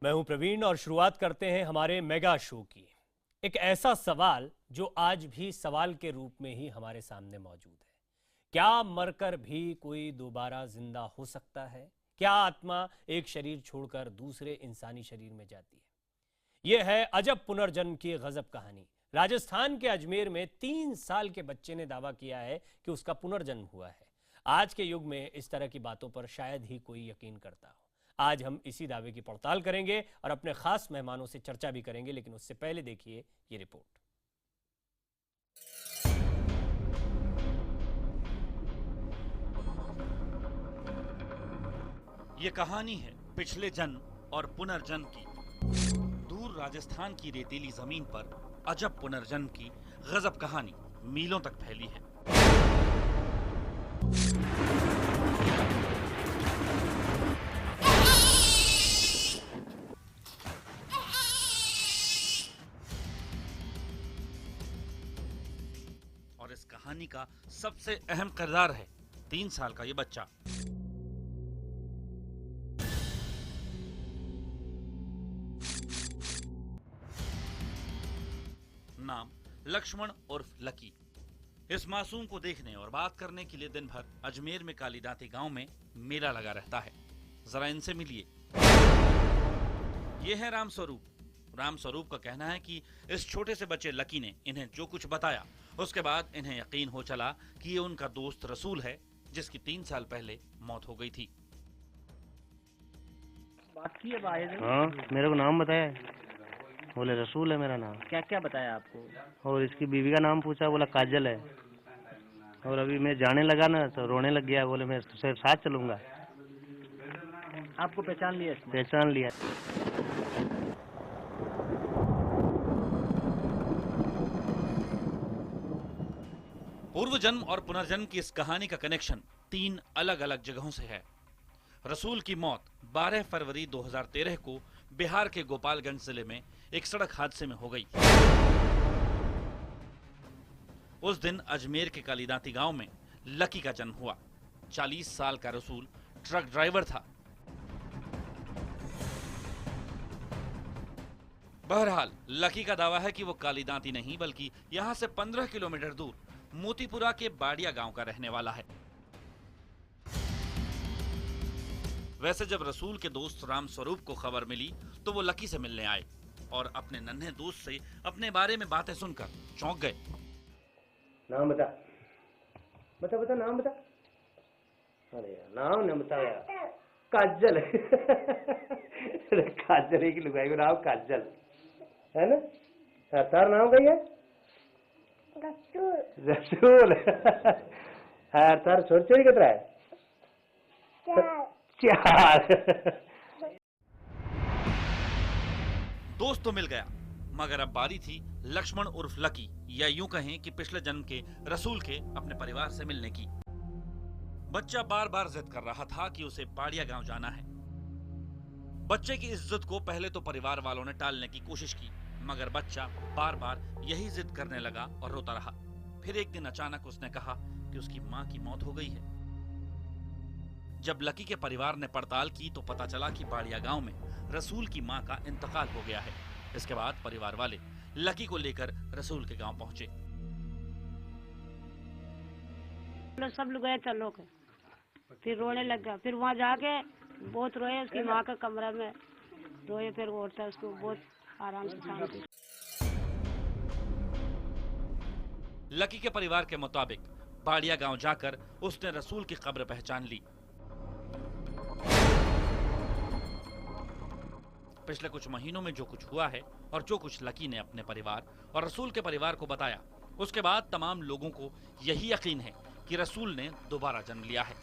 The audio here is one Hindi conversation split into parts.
मैं हूं प्रवीण और शुरुआत करते हैं हमारे मेगा शो की। एक ऐसा सवाल जो आज भी सवाल के रूप में ही हमारे सामने मौजूद है। क्या मरकर भी कोई दोबारा जिंदा हो सकता है? क्या आत्मा एक शरीर छोड़कर दूसरे इंसानी शरीर में जाती है? यह है अजब पुनर्जन्म की गजब कहानी। राजस्थान के अजमेर में 3 साल के बच्चे ने दावा किया है कि उसका पुनर्जन्म हुआ है। आज के युग में इस तरह की बातों पर शायद ही कोई यकीन करता हो। आज हम इसी दावे की पड़ताल करेंगे और अपने खास मेहमानों से चर्चा भी करेंगे, लेकिन उससे पहले देखिए ये रिपोर्ट। ये कहानी है पिछले जन्म और पुनर्जन्म की। दूर राजस्थान की रेतीली जमीन पर अजब पुनर्जन्म की गजब कहानी मीलों तक फैली है। और इस कहानी का सबसे अहम किरदार है 3 साल का ये बच्चा। नाम लक्ष्मण उर्फ लकी। इस मासूम को देखने और बात करने के लिए दिन भर अजमेर में कालीदाती गांव में मेला लगा रहता है। जरा इनसे मिलिए। ये है रामस्वरूप। रामस्वरूप का कहना है कि इस छोटे से बच्चे लकी ने इन्हें जो कुछ बताया उसके बाद इन्हें यकीन हो चला कि ये उनका दोस्त रसूल है, जिसकी 3 साल पहले मौत हो गई थी। बात की है भाई ने? हाँ, मेरे को नाम बताया, बोले रसूल है मेरा नाम। क्या क्या बताया आपको? और इसकी बीवी का नाम पूछा, बोला काजल है। और अभी मैं जाने लगा ना तो रोने लग गया, बोले मैं तुझसे साथ चलूंगा। आपको पहचान लिया इसने? पहचान लिया। पूर्व जन्म और पुनर्जन्म की इस कहानी का कनेक्शन 3 अलग अलग जगहों से है। रसूल की मौत 12 फरवरी 2013 को बिहार के गोपालगंज जिले में एक सड़क हादसे में हो गई। उस दिन अजमेर के कालीदाती गांव में लकी का जन्म हुआ। 40 साल का रसूल ट्रक ड्राइवर था। बहरहाल लकी का दावा है कि वो कालीदाती नहीं बल्कि यहां से 15 किलोमीटर दूर मोतीपुरा के बाड़िया गांव का रहने वाला है। वैसे जब रसूल के दोस्त राम स्वरूप को खबर मिली तो वो लकी से मिलने आए और अपने नन्हे दोस्त से अपने बारे में बातें सुनकर चौंक गए। नाम बता, बता बता नाम बता। अरे नाम न बता यार। काजल काजल एक लुगाई को नाम काजल है ना। तार नाम क्या है? रसूल। रसूल हाँ, तार छोड़ चोरी कतरा है? 4। दोस्त तो मिल गया, मगर अब बारी थी लक्ष्मण उर्फ लकी, या यूं कहें कि पिछले जन्म के रसूल के अपने परिवार से मिलने की। बच्चा बार बार जिद कर रहा था कि उसे बाड़िया गांव जाना है। बच्चे की इस जिद को पहले तो परिवार वालों ने टालने की कोशिश की, मगर बच्चा बार बार यही जिद करने लगा और रोता रहा। फिर एक दिन अचानक उसने कहा कि उसकी मां की मौत हो गई है। जब लकी के परिवार ने पड़ताल की तो पता चला कि बाड़िया गांव में रसूल की मां का इंतकाल हो गया है। इसके बाद परिवार वाले लकी को लेकर रसूल के गांव पहुंचे। सब लोग गए चलो के, फिर रोने लग गया। फिर वहाँ जाके बहुत रोए, उसकी माँ का कमरा में रोए। फिर वो उठा, उसको बहुत आराम से शांति। लकी के परिवार के मुताबिक बाड़िया गांव जाकर उसने रसूल की कब्र पहचान ली। पिछले कुछ महीनों में जो कुछ हुआ है और जो कुछ लकी ने अपने परिवार और रसूल के परिवार को बताया, उसके बाद तमाम लोगों को यही यकीन है कि रसूल ने दोबारा जन्म लिया है।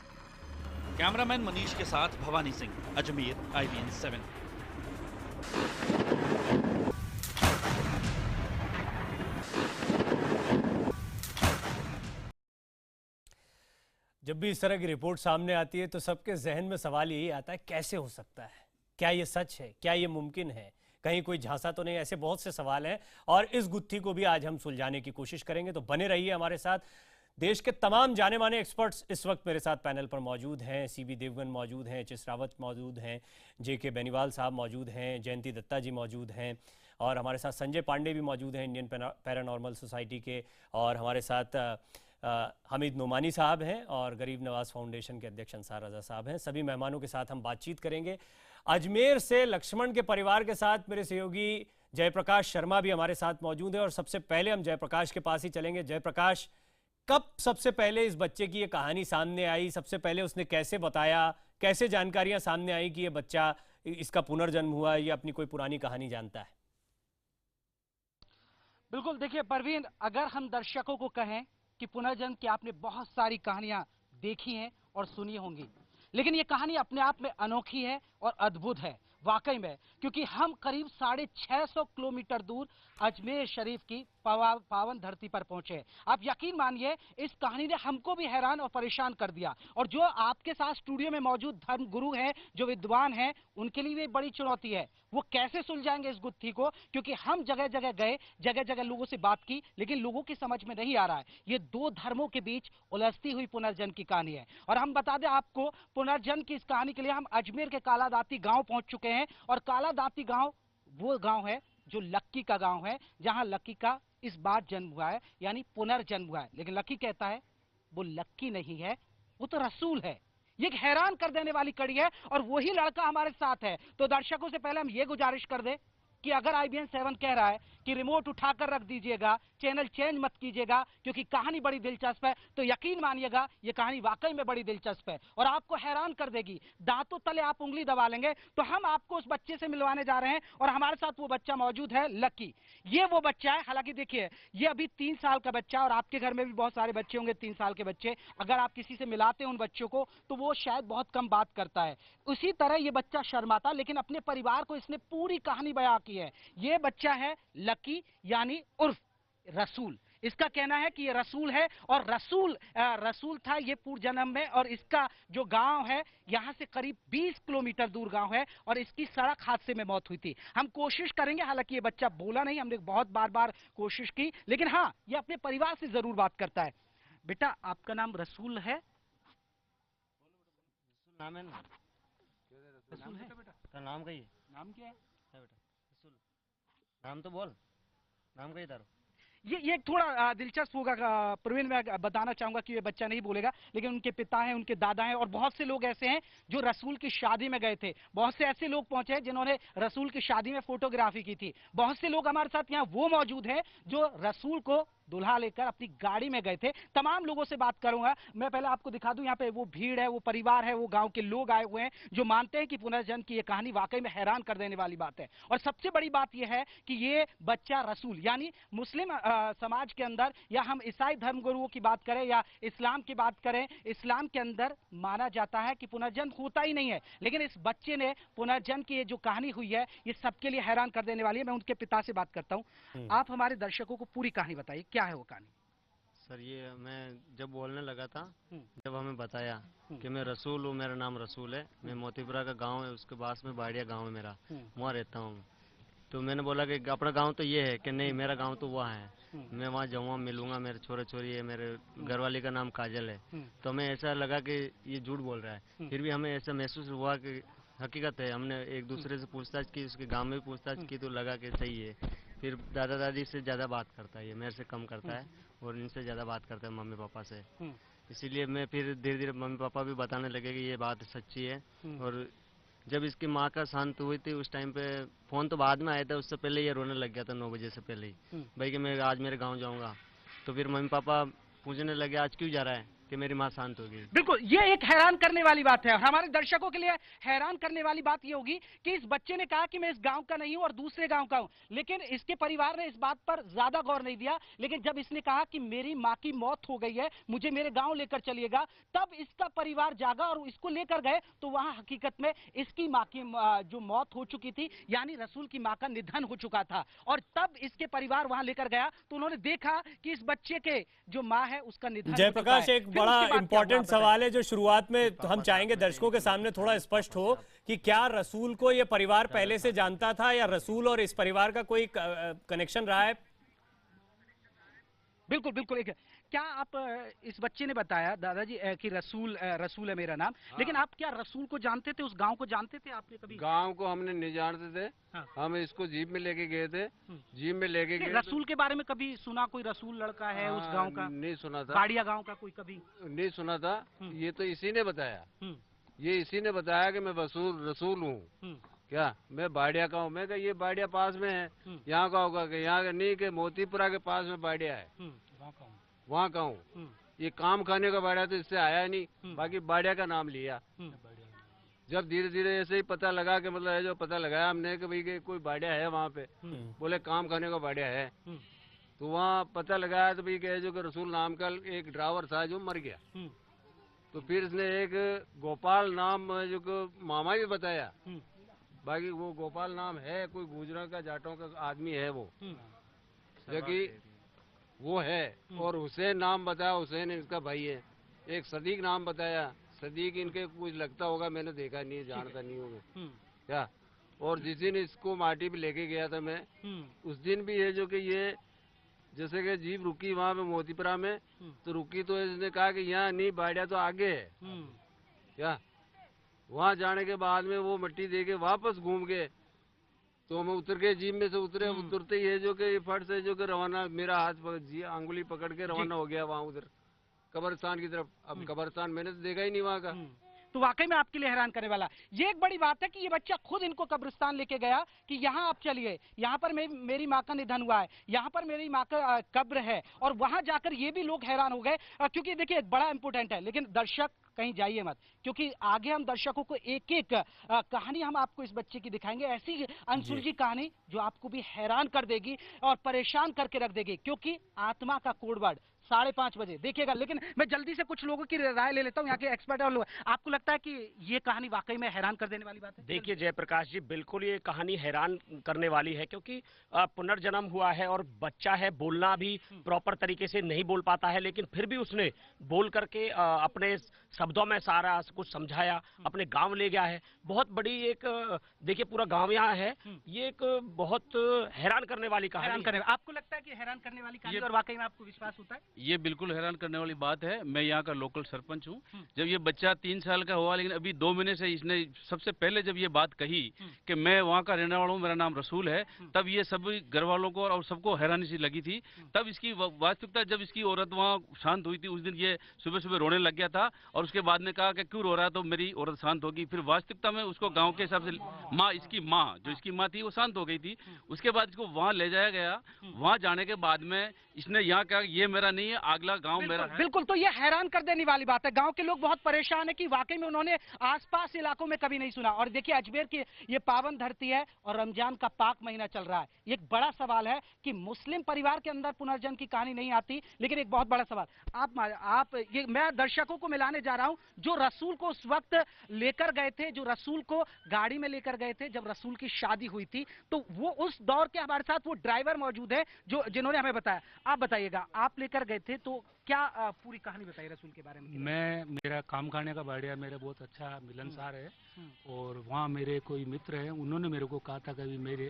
कैमरामैन मनीष के साथ भवानी सिंह, अजमेर, IBN 7। जब भी इस तरह की रिपोर्ट सामने आती है तो सबके जहन में सवाल यही आता है, कैसे हो सकता है? क्या ये सच है? क्या ये मुमकिन है? कहीं कोई झांसा तो नहीं? ऐसे बहुत से सवाल हैं और इस गुत्थी को भी आज हम सुलझाने की कोशिश करेंगे। तो बने रहिए हमारे साथ। देश के तमाम जाने माने एक्सपर्ट्स इस वक्त मेरे साथ पैनल पर मौजूद हैं। सीबी देवगन मौजूद हैं, एच.एस. रावत मौजूद हैं, जेके बेनीवाल साहब मौजूद हैं, जयंती दत्ता जी मौजूद हैं और हमारे साथ संजय पांडे भी मौजूद हैं इंडियन पैरानॉर्मल सोसाइटी के, और हमारे साथ हामिद नोमानी साहब हैं और गरीब नवाज फाउंडेशन के अध्यक्ष अंसार रजा साहब हैं। सभी मेहमानों के साथ हम बातचीत करेंगे। अजमेर से लक्ष्मण के परिवार के साथ मेरे सहयोगी जयप्रकाश शर्मा भी हमारे साथ मौजूद है और सबसे पहले हम जयप्रकाश के पास ही चलेंगे। जयप्रकाश, कब सबसे पहले इस बच्चे की ये कहानी सामने आई? सबसे पहले उसने कैसे बताया, कैसे जानकारियां सामने आई कि ये बच्चा, इसका पुनर्जन्म हुआ, ये अपनी कोई पुरानी कहानी जानता है? बिल्कुल, देखिए परवीन, अगर हम दर्शकों को कहें कि पुनर्जन्म की आपने बहुत सारी कहानियां देखी हैं और सुनी होंगी, लेकिन ये कहानी अपने आप में अनोखी है और अद्भुत है वाकई में, क्योंकि हम करीब 650 किलोमीटर दूर अजमेर शरीफ की पावन धरती पर पहुंचे। आप यकीन मानिए, इस कहानी ने हमको भी हैरान और परेशान कर दिया, और जो आपके साथ स्टूडियो में मौजूद धर्म गुरु हैं, जो विद्वान हैं, उनके लिए भी बड़ी चुनौती है। वो कैसे सुलझाएंगे इस गुत्थी को, क्योंकि हम जगह जगह गए, जगह जगह लोगों से बात की, लेकिन लोगों की समझ में नहीं आ रहा है। ये दो धर्मों के बीच उलझती हुई पुनर्जन्म की कहानी है। और हम बता दें आपको, पुनर्जन्म की इस कहानी के लिए हम अजमेर के कालादाती गांव पहुंच चुके हैं, और कालादाती गांव वो गांव है जो लक्की का गांव है, जहां लक्की का इस बार जन्म हुआ है, यानी पुनर्जन्म हुआ है। लेकिन लक्की कहता है वो लक्की नहीं है, वो तो रसूल है। ये एक हैरान कर देने वाली कड़ी है, और वही लड़का हमारे साथ है। तो दर्शकों से पहले हम ये गुजारिश कर दें कि अगर IBN 7 कह रहा है कि रिमोट उठाकर रख दीजिएगा, चैनल चेंज मत कीजिएगा क्योंकि कहानी बड़ी दिलचस्प है, तो यकीन मानिएगा ये कहानी वाकई में बड़ी दिलचस्प है और आपको हैरान कर देगी। दांतों तले आप उंगली दबा लेंगे। तो हम आपको उस बच्चे से मिलवाने जा रहे हैं, और हमारे साथ वो बच्चा मौजूद है, लकी। ये वो बच्चा है, हालांकि देखिए ये अभी 3 साल का बच्चा, और आपके घर में भी बहुत सारे बच्चे होंगे 3 साल के बच्चे। अगर आप किसी से मिलाते हैं उन बच्चों को, तो वो शायद बहुत कम बात करता है। उसी तरह ये बच्चा शर्माता, लेकिन अपने परिवार को इसने पूरी कहानी बयां की है। ये बच्चा है लकी, यानी उर्फ रसूल। इसका कहना है कि ये रसूल है, और रसूल था ये पूर्व जन्म में, और इसका जो गांव है यहां से करीब 20 किलोमीटर दूर गांव है, और इसकी सड़क हादसे में मौत हुई थी। हम कोशिश करेंगे, हालांकि ये बच्चा बोला नहीं, हमने बहुत बार कोशिश की, लेकिन हाँ, ये अपने परिवार से जरूर बात करता है। बेटा, आपका नाम रसूल है? नाम है ना? रसूल है बेटा, नाम कही है? नाम क्या है बेटा रसूल, नाम तो बोल, नाम कही तारो? ये थोड़ा दिलचस्प होगा प्रवीण। मैं बताना चाहूंगा कि ये बच्चा नहीं बोलेगा, लेकिन उनके पिता हैं, उनके दादा हैं, और बहुत से लोग ऐसे हैं जो रसूल की शादी में गए थे। बहुत से ऐसे लोग पहुंचे हैं जिन्होंने रसूल की शादी में फोटोग्राफी की थी। बहुत से लोग हमारे साथ यहाँ वो मौजूद हैं जो रसूल को दुल्हा लेकर अपनी गाड़ी में गए थे। तमाम लोगों से बात करूंगा। मैं पहले आपको दिखा दूं, यहाँ पे वो भीड़ है, वो परिवार है, वो गांव के लोग आए हुए हैं जो मानते हैं कि पुनर्जन्म की ये कहानी वाकई में हैरान कर देने वाली बात है। और सबसे बड़ी बात यह है कि ये बच्चा रसूल, यानी मुस्लिम समाज के अंदर, या हम ईसाई धर्मगुरुओं की बात करें या इस्लाम की बात करें, इस्लाम के अंदर माना जाता है कि पुनर्जन्म होता ही नहीं है। लेकिन इस बच्चे ने पुनर्जन्म की ये जो कहानी हुई है, ये सबके लिए हैरान कर देने वाली है। मैं उनके पिता से बात करता हूँ। आप हमारे दर्शकों को पूरी कहानी बताइए, क्या है वो कहानी? सर, ये मैं जब बोलने लगा था, जब हमें बताया कि मैं रसूल हूँ, मेरा नाम रसूल है, मैं मोतीपुरा का गांव है, उसके पास में बाड़िया गांव है मेरा, वहाँ रहता हूँ। तो मैंने बोला कि अपना गांव तो ये है, कि नहीं मेरा गांव तो वहाँ है, मैं वहाँ जाऊँगा, मिलूंगा, मेरे छोरे छोरी है, मेरे घरवाली का नाम काजल है। तो हमें ऐसा लगा कि ये झूठ बोल रहा है। फिर भी हमें ऐसा महसूस हुआ कि हकीकत है। हमने एक दूसरे से पूछताछ की, उसके गाँव में भी पूछताछ की, तो लगा कि सही है। फिर दादा दादी से ज़्यादा बात करता है, ये मेरे से कम करता है, और इनसे ज़्यादा बात करता है मम्मी पापा से। इसीलिए मैं फिर धीरे धीरे मम्मी पापा भी बताने लगे कि ये बात सच्ची है। और जब इसकी माँ का शांत हुई थी, उस टाइम पे फ़ोन तो बाद में आया था, उससे पहले ये रोने लग गया था 9 बजे से पहले ही, भाई कि मैं आज मेरे गाँव जाऊँगा। तो फिर मम्मी पापा पूछने लगे आज क्यों जा रहा है, कि मेरी माँ शांत होगी। बिल्कुल, ये एक हैरान करने वाली बात है। हमारे दर्शकों के लिए हैरान करने वाली बात ये होगी कि इस बच्चे ने कहा कि मैं इस गांव का नहीं हूं और दूसरे गांव का हूं, लेकिन इसके परिवार ने इस बात पर ज्यादा गौर नहीं दिया। लेकिन जब इसने कहा कि मेरी माँ की मौत हो गई है, मुझे मेरे गांव लेकर चलिएगा, तब इसका परिवार जागा और इसको लेकर गए। तो वहां हकीकत में इसकी माँ की जो मौत हो चुकी थी, यानी रसूल की माँ का निधन हो चुका था, और तब इसके परिवार वहां लेकर गया तो उन्होंने देखा कि इस बच्चे के जो माँ है उसका निधन। जयप्रकाश, एक बड़ा इंपॉर्टेंट सवाल है जो शुरुआत में हम चाहेंगे दर्शकों के सामने थोड़ा स्पष्ट हो कि क्या रसूल को ये परिवार पहले से जानता था, या रसूल और इस परिवार का कोई कनेक्शन रहा है? बिल्कुल बिल्कुल। एक क्या आप इस बच्चे ने बताया दादाजी कि रसूल रसूल है मेरा नाम, लेकिन आप क्या रसूल को जानते थे, उस गांव को जानते थे आपने कभी? गांव को हमने नहीं जानते थे। हाँ। हम इसको जीप में लेके गए थे। जीप में लेके नहीं, गए रसूल के बारे में कभी सुना? कोई रसूल लड़का है उस गांव का? नहीं सुना था। बाड़िया गांव का कोई कभी नहीं सुना था। ये तो इसी ने बताया। हम्म, ये इसी ने बताया कि मैं रसूल हूँ। हम्म, क्या मैं बाड़िया का हूँ? मैं कहा ये बाड़िया पास में है, यहाँ का होगा? कि यहाँ का नहीं, कि मोतीपुरा के पास में बाड़िया है, वहाँ का हूँ। ये काम खाने का बाड़िया तो इससे आया ही नहीं, बाकी बाड़िया का नाम लिया। जब धीरे धीरे ऐसे ही पता लगा कि मतलब है, जो पता लगाया हमने कि भाई कि कोई बाड़िया है वहाँ पे, बोले काम खाने का बाड़िया है, तो वहाँ पता लगाया तो भाई कि जो कि रसूल नाम का एक ड्राइवर था जो मर गया। तो फिर इसने एक गोपाल नाम जो कि मामा भी बताया, बाकी वो गोपाल नाम है, कोई गुजरात का जाटों का आदमी है वो, जो कि वो है। और हुसैन नाम बताया, हुसैन इसका भाई है। एक सदीक नाम बताया, सदीक इनके कुछ लगता होगा, मैंने देखा नहीं, जानता नहीं होगा क्या। और जिस दिन इसको माटी पे लेके गया था मैं, उस दिन भी है जो कि ये जैसे कि जीप रुकी वहाँ पे मोतीपुरा में, तो रुकी तो इसने कहा कि यहाँ नहीं, बाड़िया तो आगे है क्या। वहाँ जाने के बाद में वो मिट्टी दे के वापस घूम गए, तो हम उतर के जीप में से उतरते ही है जो कि फट से जो कि रवाना, मेरा हाथ अंगुली पकड़ के रवाना हो गया वहाँ उधर कब्रिस्तान की तरफ। अब कब्रिस्तान मैंने तो देखा ही नहीं वहाँ का। तो वाकई में आपके लिए हैरान करने वाला ये एक बड़ी बात है कि ये बच्चा खुद इनको कब्रिस्तान लेके गया कि यहाँ आप चलिए, यहाँ पर मेरी माँ का निधन हुआ है, यहाँ पर मेरी माँ का कब्र है। और वहां जाकर ये भी लोग हैरान हो गए, क्योंकि देखिए एक बड़ा इंपोर्टेंट है। लेकिन दर्शक कहीं जाइए मत, क्योंकि आगे हम दर्शकों को एक एक कहानी हम आपको इस बच्चे की दिखाएंगे, ऐसी अनसुलझी कहानी जो आपको भी हैरान कर देगी और परेशान करके रख देगी। क्योंकि आत्मा का कोडवर्ड 5:30 बजे देखिएगा। लेकिन मैं जल्दी से कुछ लोगों की राय ले लेता हूँ, यहाँ के एक्सपर्ट और लोग। आपको लगता है कि ये कहानी वाकई में हैरान कर देने वाली बात है? देखिए जयप्रकाश जी, बिल्कुल ये कहानी हैरान करने वाली है, क्योंकि पुनर्जन्म हुआ है और बच्चा है, बोलना भी प्रॉपर तरीके से नहीं बोल पाता है, लेकिन फिर भी उसने बोल करके अपने शब्दों में सारा कुछ समझाया, अपने गांव ले गया है। बहुत बड़ी एक देखिए पूरा गांव यहाँ है, ये एक बहुत हैरान करने वाली कहानी है। आपको लगता है कि हैरान करने वाली कहानी और वाकई में आपको विश्वास होता है? ये बिल्कुल हैरान करने वाली बात है। मैं यहाँ का लोकल सरपंच हूँ। जब ये बच्चा 3 साल का हुआ, लेकिन अभी 2 महीने से इसने सबसे पहले जब ये बात कही कि मैं वहाँ का रहने वाला हूँ, मेरा नाम रसूल है, तब ये सभी घर वालों को और सबको हैरानी सी लगी थी। तब इसकी वास्तविकता जब इसकी औरत वहाँ शांत हुई थी, उस दिन ये सुबह सुबह रोने लग गया था और उसके बाद ने कहा कि क्यों रो रहा है, तो मेरी औरत शांत होगी। फिर वास्तविकता में उसको गाँव के हिसाब से माँ, इसकी माँ जो इसकी माँ थी वो शांत हो गई थी। उसके बाद इसको वहाँ ले जाया गया। वहाँ जाने के बाद में इसने यहाँ कहा ये मेरा नहीं है, अगला गांव मेरा है। बिल्कुल, तो ये हैरान कर देने वाली बात है। गांव के लोग बहुत परेशान है कि वाकई में उन्होंने आसपास इलाकों में कभी नहीं सुना। और देखिए अजमेर की ये पावन धरती है और रमजान का पाक महीना चल रहा है। ये एक बड़ा सवाल है कि मुस्लिम परिवार के अंदर पुनर्जन्म की कहानी नहीं आती, लेकिन एक बहुत बड़ा सवाल आप ये मैं दर्शकों को मिलाने जा रहा हूं जो रसूल को उस वक्त लेकर गए थे, जो रसूल को गाड़ी में लेकर गए थे जब रसूल की शादी हुई थी। तो वो उस दौर के हमारे साथ वो ड्राइवर मौजूद है जिन्होंने हमें बताया। आप बताइएगा, आप लेकर गए थे तो क्या पूरी कहानी बताइए रसूल के बारे में। मेरा काम खाने का बाड़िया मेरा बहुत अच्छा मिलनसार है और वहाँ मेरे कोई मित्र हैं, उन्होंने मेरे को कहा था कि अभी मेरे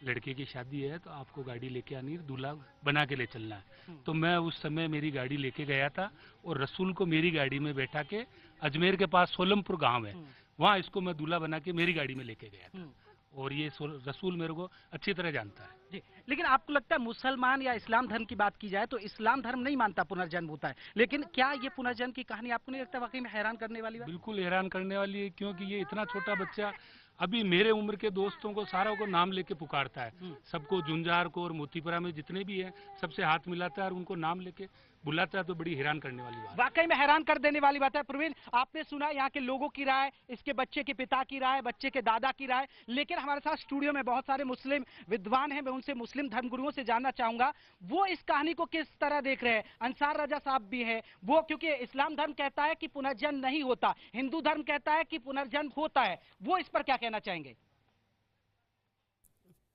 लड़के की शादी है तो आपको गाड़ी लेके आनी है, दूल्हा बना के ले चलना है। तो मैं उस समय मेरी गाड़ी लेके गया था और रसूल को मेरी गाड़ी में बैठा के अजमेर के पास सोलमपुर गांव है, वहाँ इसको मैं दूल्हा बना के मेरी गाड़ी में लेके गया था। और ये रसूल मेरे को अच्छी तरह जानता है जी। लेकिन आपको लगता है मुसलमान या इस्लाम धर्म की बात की जाए तो इस्लाम धर्म नहीं मानता पुनर्जन्म होता है, लेकिन क्या ये पुनर्जन्म की कहानी आपको नहीं लगता वाकई में हैरान करने वाली बात? बिल्कुल हैरान करने वाली है, क्योंकि ये इतना छोटा बच्चा अभी मेरे उम्र के दोस्तों को सारों को नाम लेके पुकारता है, सबको जुंजार को और मोतीपुरा में जितने भी है सबसे हाथ मिलाता है और उनको नाम लेके बुलाता है। तो बड़ी हैरान करने वाली बात, वाकई में हैरान कर देने वाली बात है। प्रवीण, आपने सुना यहाँ के लोगों की राय, इसके बच्चे के पिता की राय, बच्चे के दादा की राय, लेकिन हमारे साथ स्टूडियो में बहुत सारे मुस्लिम विद्वान हैं। मैं उनसे मुस्लिम धर्मगुरुओं से जानना चाहूंगा वो इस कहानी को किस तरह देख रहे हैं। अंसार रजा साहब भी है वो, क्योंकि इस्लाम धर्म कहता है कि पुनर्जन्म नहीं होता, हिंदू धर्म कहता है कि पुनर्जन्म होता है, वो इस पर क्या कहना चाहेंगे?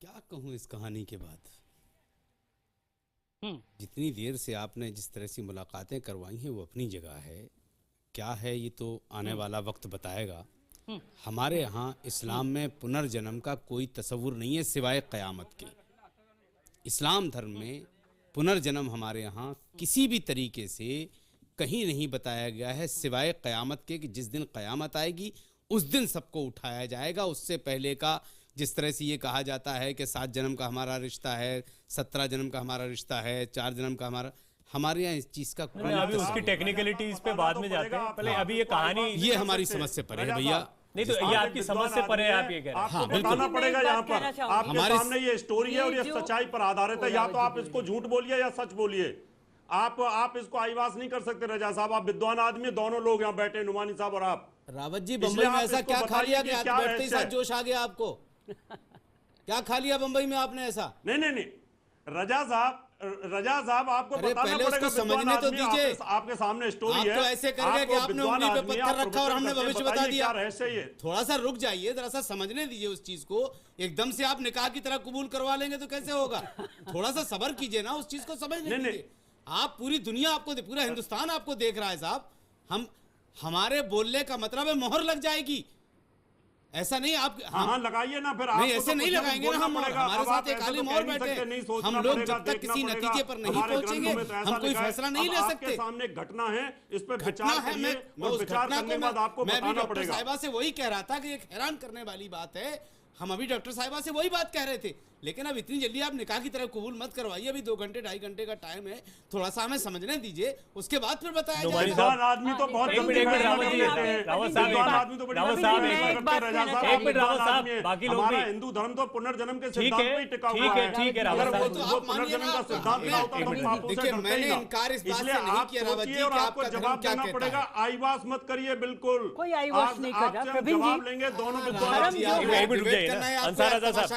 क्या कहूँ इस कहानी के बाद, जितनी देर से आपने जिस तरह से मुलाकातें करवाई हैं वो अपनी जगह है, क्या है ये तो आने वाला वक्त बताएगा। हमारे यहाँ इस्लाम में पुनर्जन्म का कोई तस्वुर नहीं है सिवाय क़यामत के। इस्लाम धर्म में पुनर्जन्म हमारे यहाँ किसी भी तरीके से कहीं नहीं बताया गया है, सिवाय क़यामत के कि जिस दिन क़यामत आएगी उस दिन सबको उठाया जाएगा। उससे पहले का जिस तरह से ये कहा जाता है कि 7 जन्म का हमारा रिश्ता है, 17 जन्म का हमारा रिश्ता है, 4 जन्म का हमारे यहाँ इस चीज़ का अभी उसकी टेक्निकलिटीज पे बाद में जाते हैं, पहले अभी ये कहानी, ये हमारी समझ से परे है भैया। नहीं तो ये आपकी समझ से परे है, आप ये कह रहे हैं। आपको बताना पड़ेगा यहाँ पर, आपके सामने ये स्टोरी है और ये सच्चाई पर आधारित है। या तो आप इसको झूठ बोलिए या सच बोलिए, आप इसको आईवास नहीं कर सकते। रजा साहब, आप विद्वान आदमी, दोनों लोग यहाँ बैठे, नुमानी साहब और आप। रावत जी, बम्बई में ऐसा क्या खा लिया कि आज बैठते ही साथ जोश आ गया आपको? क्या खा लिया बम्बई में आपने ऐसा? नहीं, रजा साहब आपको बताना पड़ेगा, समझने तो दीजिए। आपके सामने स्टोरी है, आप तो ऐसे कर गए कि आपने उंगली पे पत्थर रखा और हमने भविष्य बता दिया। रहस्य ये, थोड़ा सा रुक जाइए, जरा सा समझने दीजिए उस चीज को। एकदम से आप निकाह की तरह कबूल करवा लेंगे तो कैसे होगा? थोड़ा सा सब्र कीजिए ना, उस चीज को समझने दीजिए। आप पूरी दुनिया आपको, पूरा हिंदुस्तान आपको देख रहा है साहब। हमारे बोलने का मतलब है मोहर लग जाएगी, ऐसा नहीं। आप हाँ लगाइए ना, फिर नहीं ऐसे नहीं लगाएंगे ना। हमारे साथ एक आलिम और बैठे, हम लोग जब तक किसी नतीजे पर नहीं पहुंचेंगे हम कोई फैसला नहीं ले सकते। सामने घटना है, इस पर घटना है। मैं उस घटना को मैं भी डॉक्टर साहिबा से वही कह रहा था कि एक हैरान करने वाली बात है। हम अभी डॉक्टर साहिबा से वही बात कह रहे थे, लेकिन अब इतनी जल्दी आप निकाह की तरफ कबूल मत करवाइए। अभी 2 घंटे 2.5 घंटे का टाइम है, थोड़ा सा हमें समझने दीजिए, उसके बाद फिर बताया जाएगा। आदमी तो बहुत हमारा हिंदू धर्म तो पुनर्जन्म के सिद्धांत पे ही टिका हुआ है। ठीक है पुनर्जन्म का सिद्धांत ना होता तो पापों से डरते ही ना। इसलिए आप सोचिए और आपको जवाब देना पड़ेगा। आईवास मत करिए, बिल्कुल कोई आईवास नहीं कर रहा। जवाब लेंगे दोनों विद्वान।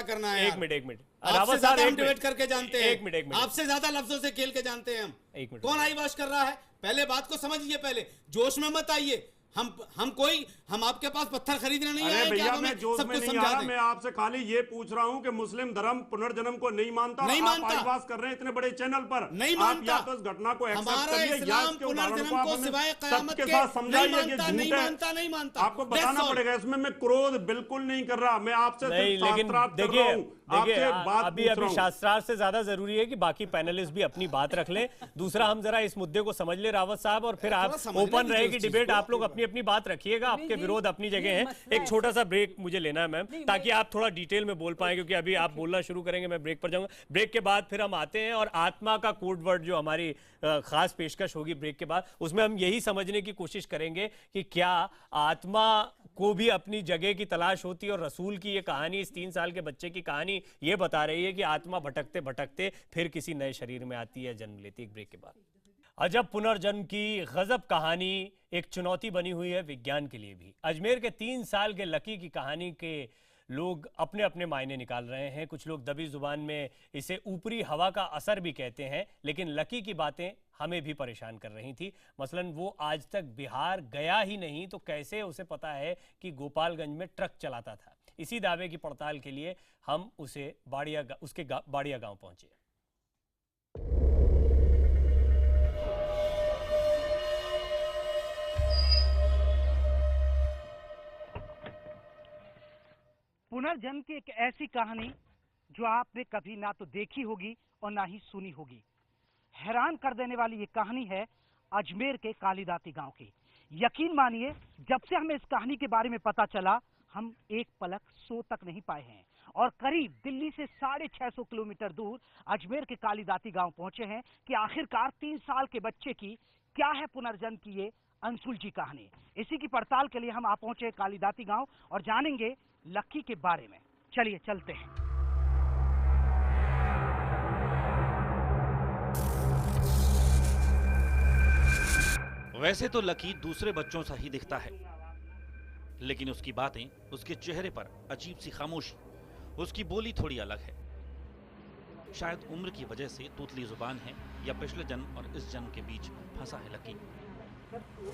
करना है। एक मिनट रावत साहब, हम डिबेट करके जानते हैं। एक मिनट आपसे ज्यादा लफ्जों से खेल के जानते हैं हम। एक मिनट, कौन आईवाश कर रहा है? पहले बात को समझिए, पहले जोश में मत आइए। हम आपके पास पत्थर खरीदने नहीं आए। भैया मैं जोश में नहीं आ रहा, मैं आपसे खाली ये पूछ रहा हूँ कि मुस्लिम धर्म पुनर्जन्म को नहीं मानता। आप आईवास कर रहे हैं इतने बड़े चैनल पर, नहीं मानता। आप या तो इस घटना को एक्सेप्ट हमारा करिए या इस्लाम इसके उदाहरणों पुनर्जन्म को सिवाय क़यामत के साथ समझाइए कि झूठ है। नहीं मानता। आपको बताना पड़ेगा। इसमें मैं क्रोध बिल्कुल नहीं कर रहा, मैं आपसे लेकिन देखिए अभी शास्त्रार्थ से ज्यादा जरूरी है कि बाकी पैनलिस्ट भी अपनी बात रख लें। दूसरा, हम जरा इस मुद्दे को समझ ले रावत साहब, और फिर आप ओपन रहेगी डिबेट, आप लोग अपनी अपनी बात रखिएगा। आपके विरोध अपनी जगह है। एक छोटा सा ब्रेक मुझे लेना है मैम, ताकि आप थोड़ा डिटेल में बोल पाए, क्योंकि अभी आप बोलना शुरू करेंगे, मैं ब्रेक पर जाऊंगा। ब्रेक के बाद फिर हम आते हैं और आत्मा का कोड वर्ड जो हमारी खास पेशकश होगी ब्रेक के बाद, उसमें हम यही समझने की कोशिश करेंगे कि क्या आत्मा को भी अपनी जगह की तलाश होती है। और रसूल की ये कहानी, इस 3 साल के बच्चे की कहानी ये बता रही है कि आत्मा भटकते भटकते फिर किसी नए शरीर में आती है, जन्म लेती है। एक ब्रेक के बाद अजब पुनर्जन्म की गजब कहानी एक चुनौती बनी हुई है विज्ञान के लिए भी। अजमेर के 3 साल के लकी की कहानी के लोग अपने अपने मायने निकाल रहे हैं। कुछ लोग दबी जुबान में इसे ऊपरी हवा का असर भी कहते हैं, लेकिन लकी की बातें हमें भी परेशान कर रही थी। मसलन वो आज तक बिहार गया ही नहीं, तो कैसे उसे पता है कि गोपालगंज में ट्रक चलाता था। इसी दावे की पड़ताल के लिए हम उसके बाड़िया गांव पहुंचे। पुनर्जन्म की एक ऐसी कहानी जो आपने कभी ना तो देखी होगी और ना ही सुनी होगी। हैरान कर देने वाली ये कहानी है अजमेर के कालीदाती गांव की। यकीन मानिए, जब से हमें इस कहानी के बारे में पता चला, हम एक पलक सो तक नहीं पाए हैं और करीब दिल्ली से 650 किलोमीटर दूर अजमेर के कालीदाती गांव पहुंचे हैं कि आखिरकार 3 साल के बच्चे की क्या है पुनर्जन्म की ये अनसुलझी कहानी। इसी की पड़ताल के लिए हम आ पहुंचे कालीदाती गांव और जानेंगे लकी के बारे में। चलिए चलते हैं। वैसे तो लकी दूसरे बच्चों सा ही दिखता है, लेकिन उसकी बातें, उसके चेहरे पर अजीब सी खामोशी, उसकी बोली थोड़ी अलग है। शायद उम्र की वजह से तूतली जुबान है, या पिछले जन्म और इस जन्म के बीच फंसा है लकी।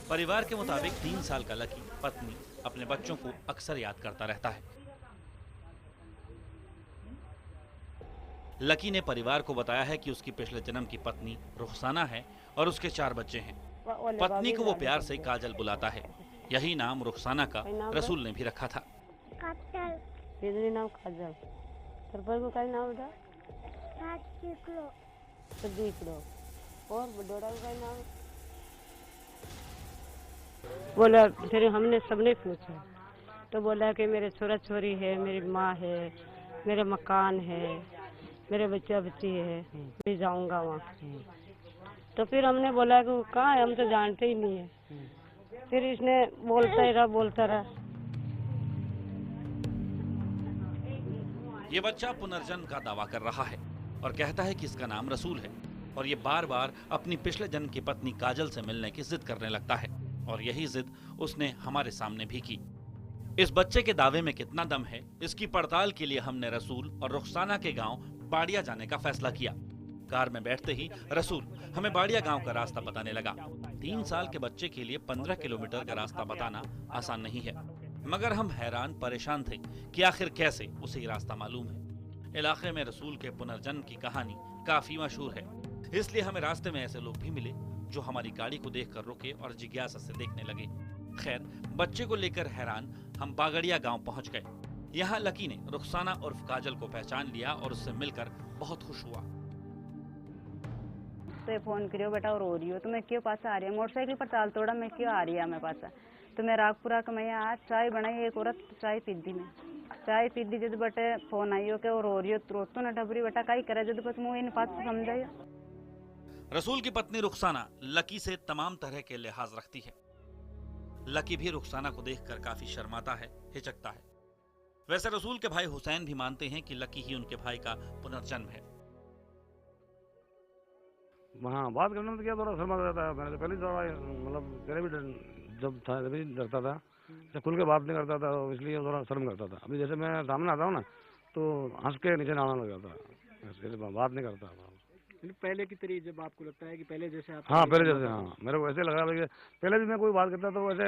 परिवार के मुताबिक 3 साल का लकी पत्नी अपने बच्चों को अक्सर याद करता रहता है। लकी ने परिवार को बताया है कि उसकी पिछले जन्म की पत्नी रुखसाना है और उसके 4 बच्चे हैं। पत्नी को वो प्यार से काजल बुलाता है। यही नाम रुखसाना का रसूल ने भी रखा था। सदीकड़ो और बडोड़ा का नाम बोला। फिर हमने सबने पूछा तो बोला कि मेरे छोरा छोरी है, मेरी माँ है, मेरा मकान है, मेरे बच्चा बच्ची है, मैं जाऊंगा वहाँ। तो फिर हमने बोला कि कहाँ है, हम तो जानते ही नहीं है। फिर इसने बोलता रहा। ये बच्चा पुनर्जन्म का दावा कर रहा है और कहता है कि इसका नाम रसूल है और ये बार बार अपनी पिछले जन्म की पत्नी काजल से मिलने की जिद करने लगता है और यही जिद उसने हमारे सामने भी की। इस बच्चे के दावे में कितना दम है, इसकी पड़ताल के लिए हमने रसूल और रुखसाना के गांव बाड़िया जाने का फैसला किया। कार में बैठते ही रसूल हमें बाड़िया गांव का रास्ता बताने लगा। 3 साल के बच्चे के लिए 15 किलोमीटर का रास्ता बताना आसान नहीं है, मगर हम हैरान परेशान थे कि आखिर कैसे उसे ये रास्ता मालूम है। इलाके में रसूल के पुनर्जन्म की कहानी काफी मशहूर है, इसलिए हमें रास्ते में ऐसे लोग भी मिले जो हमारी गाड़ी को देखकर रुके और जिज्ञासा से देखने लगे। खैर, बच्चे को लेकर हैरान हम बागड़िया गांव पहुंच गए। यहाँ लकी ने रुखसाना उर्फ काजल को पहचान लिया और उससे मिलकर बहुत खुश हुआ। तो फोन करियो बेटा और रो रही हो तो मैं क्यों पास आ रही है, मोटरसाइकिल पर चाल तोड़ा मैं क्यों आ रही है मैं पास। तो मैं रागपुरा का मैं आज चाय बनाई, एक औरत चाय पीती में चाय पीती जब बटे फोन आई हो के रो रही हो तो न डबरी बेटा कई करे जब बस मुँह इन पास समझाइयो। रसूल की पत्नी रुखसाना लकी से तमाम तरह के लिहाज रखती है। लकी भी रुखसाना को देखकर काफी शर्माता है, हिचकता है। वैसे रसूल के भाई हुसैन भी मानते हैं कि लकी ही उनके भाई का पुनर्जन्म है। हाँ, बात करने में तो क्या थोड़ा शर्मा रहता है। मैंने तो पहले मतलब पहले भी जब था तभी डरता था, जब खुल के बात नहीं करता था इसलिए थोड़ा शर्म करता था। अभी जैसे मैं सामने आता हूँ ना तो हंस के नीचे आना लग जाता है, बात नहीं करता। पहले की तरीके जब आपको लगता है कि पहले जैसे आप हाँ पहले जैसे, हाँ मेरे को ऐसे लग रहा है पहले भी मैं कोई बात करता तो वैसे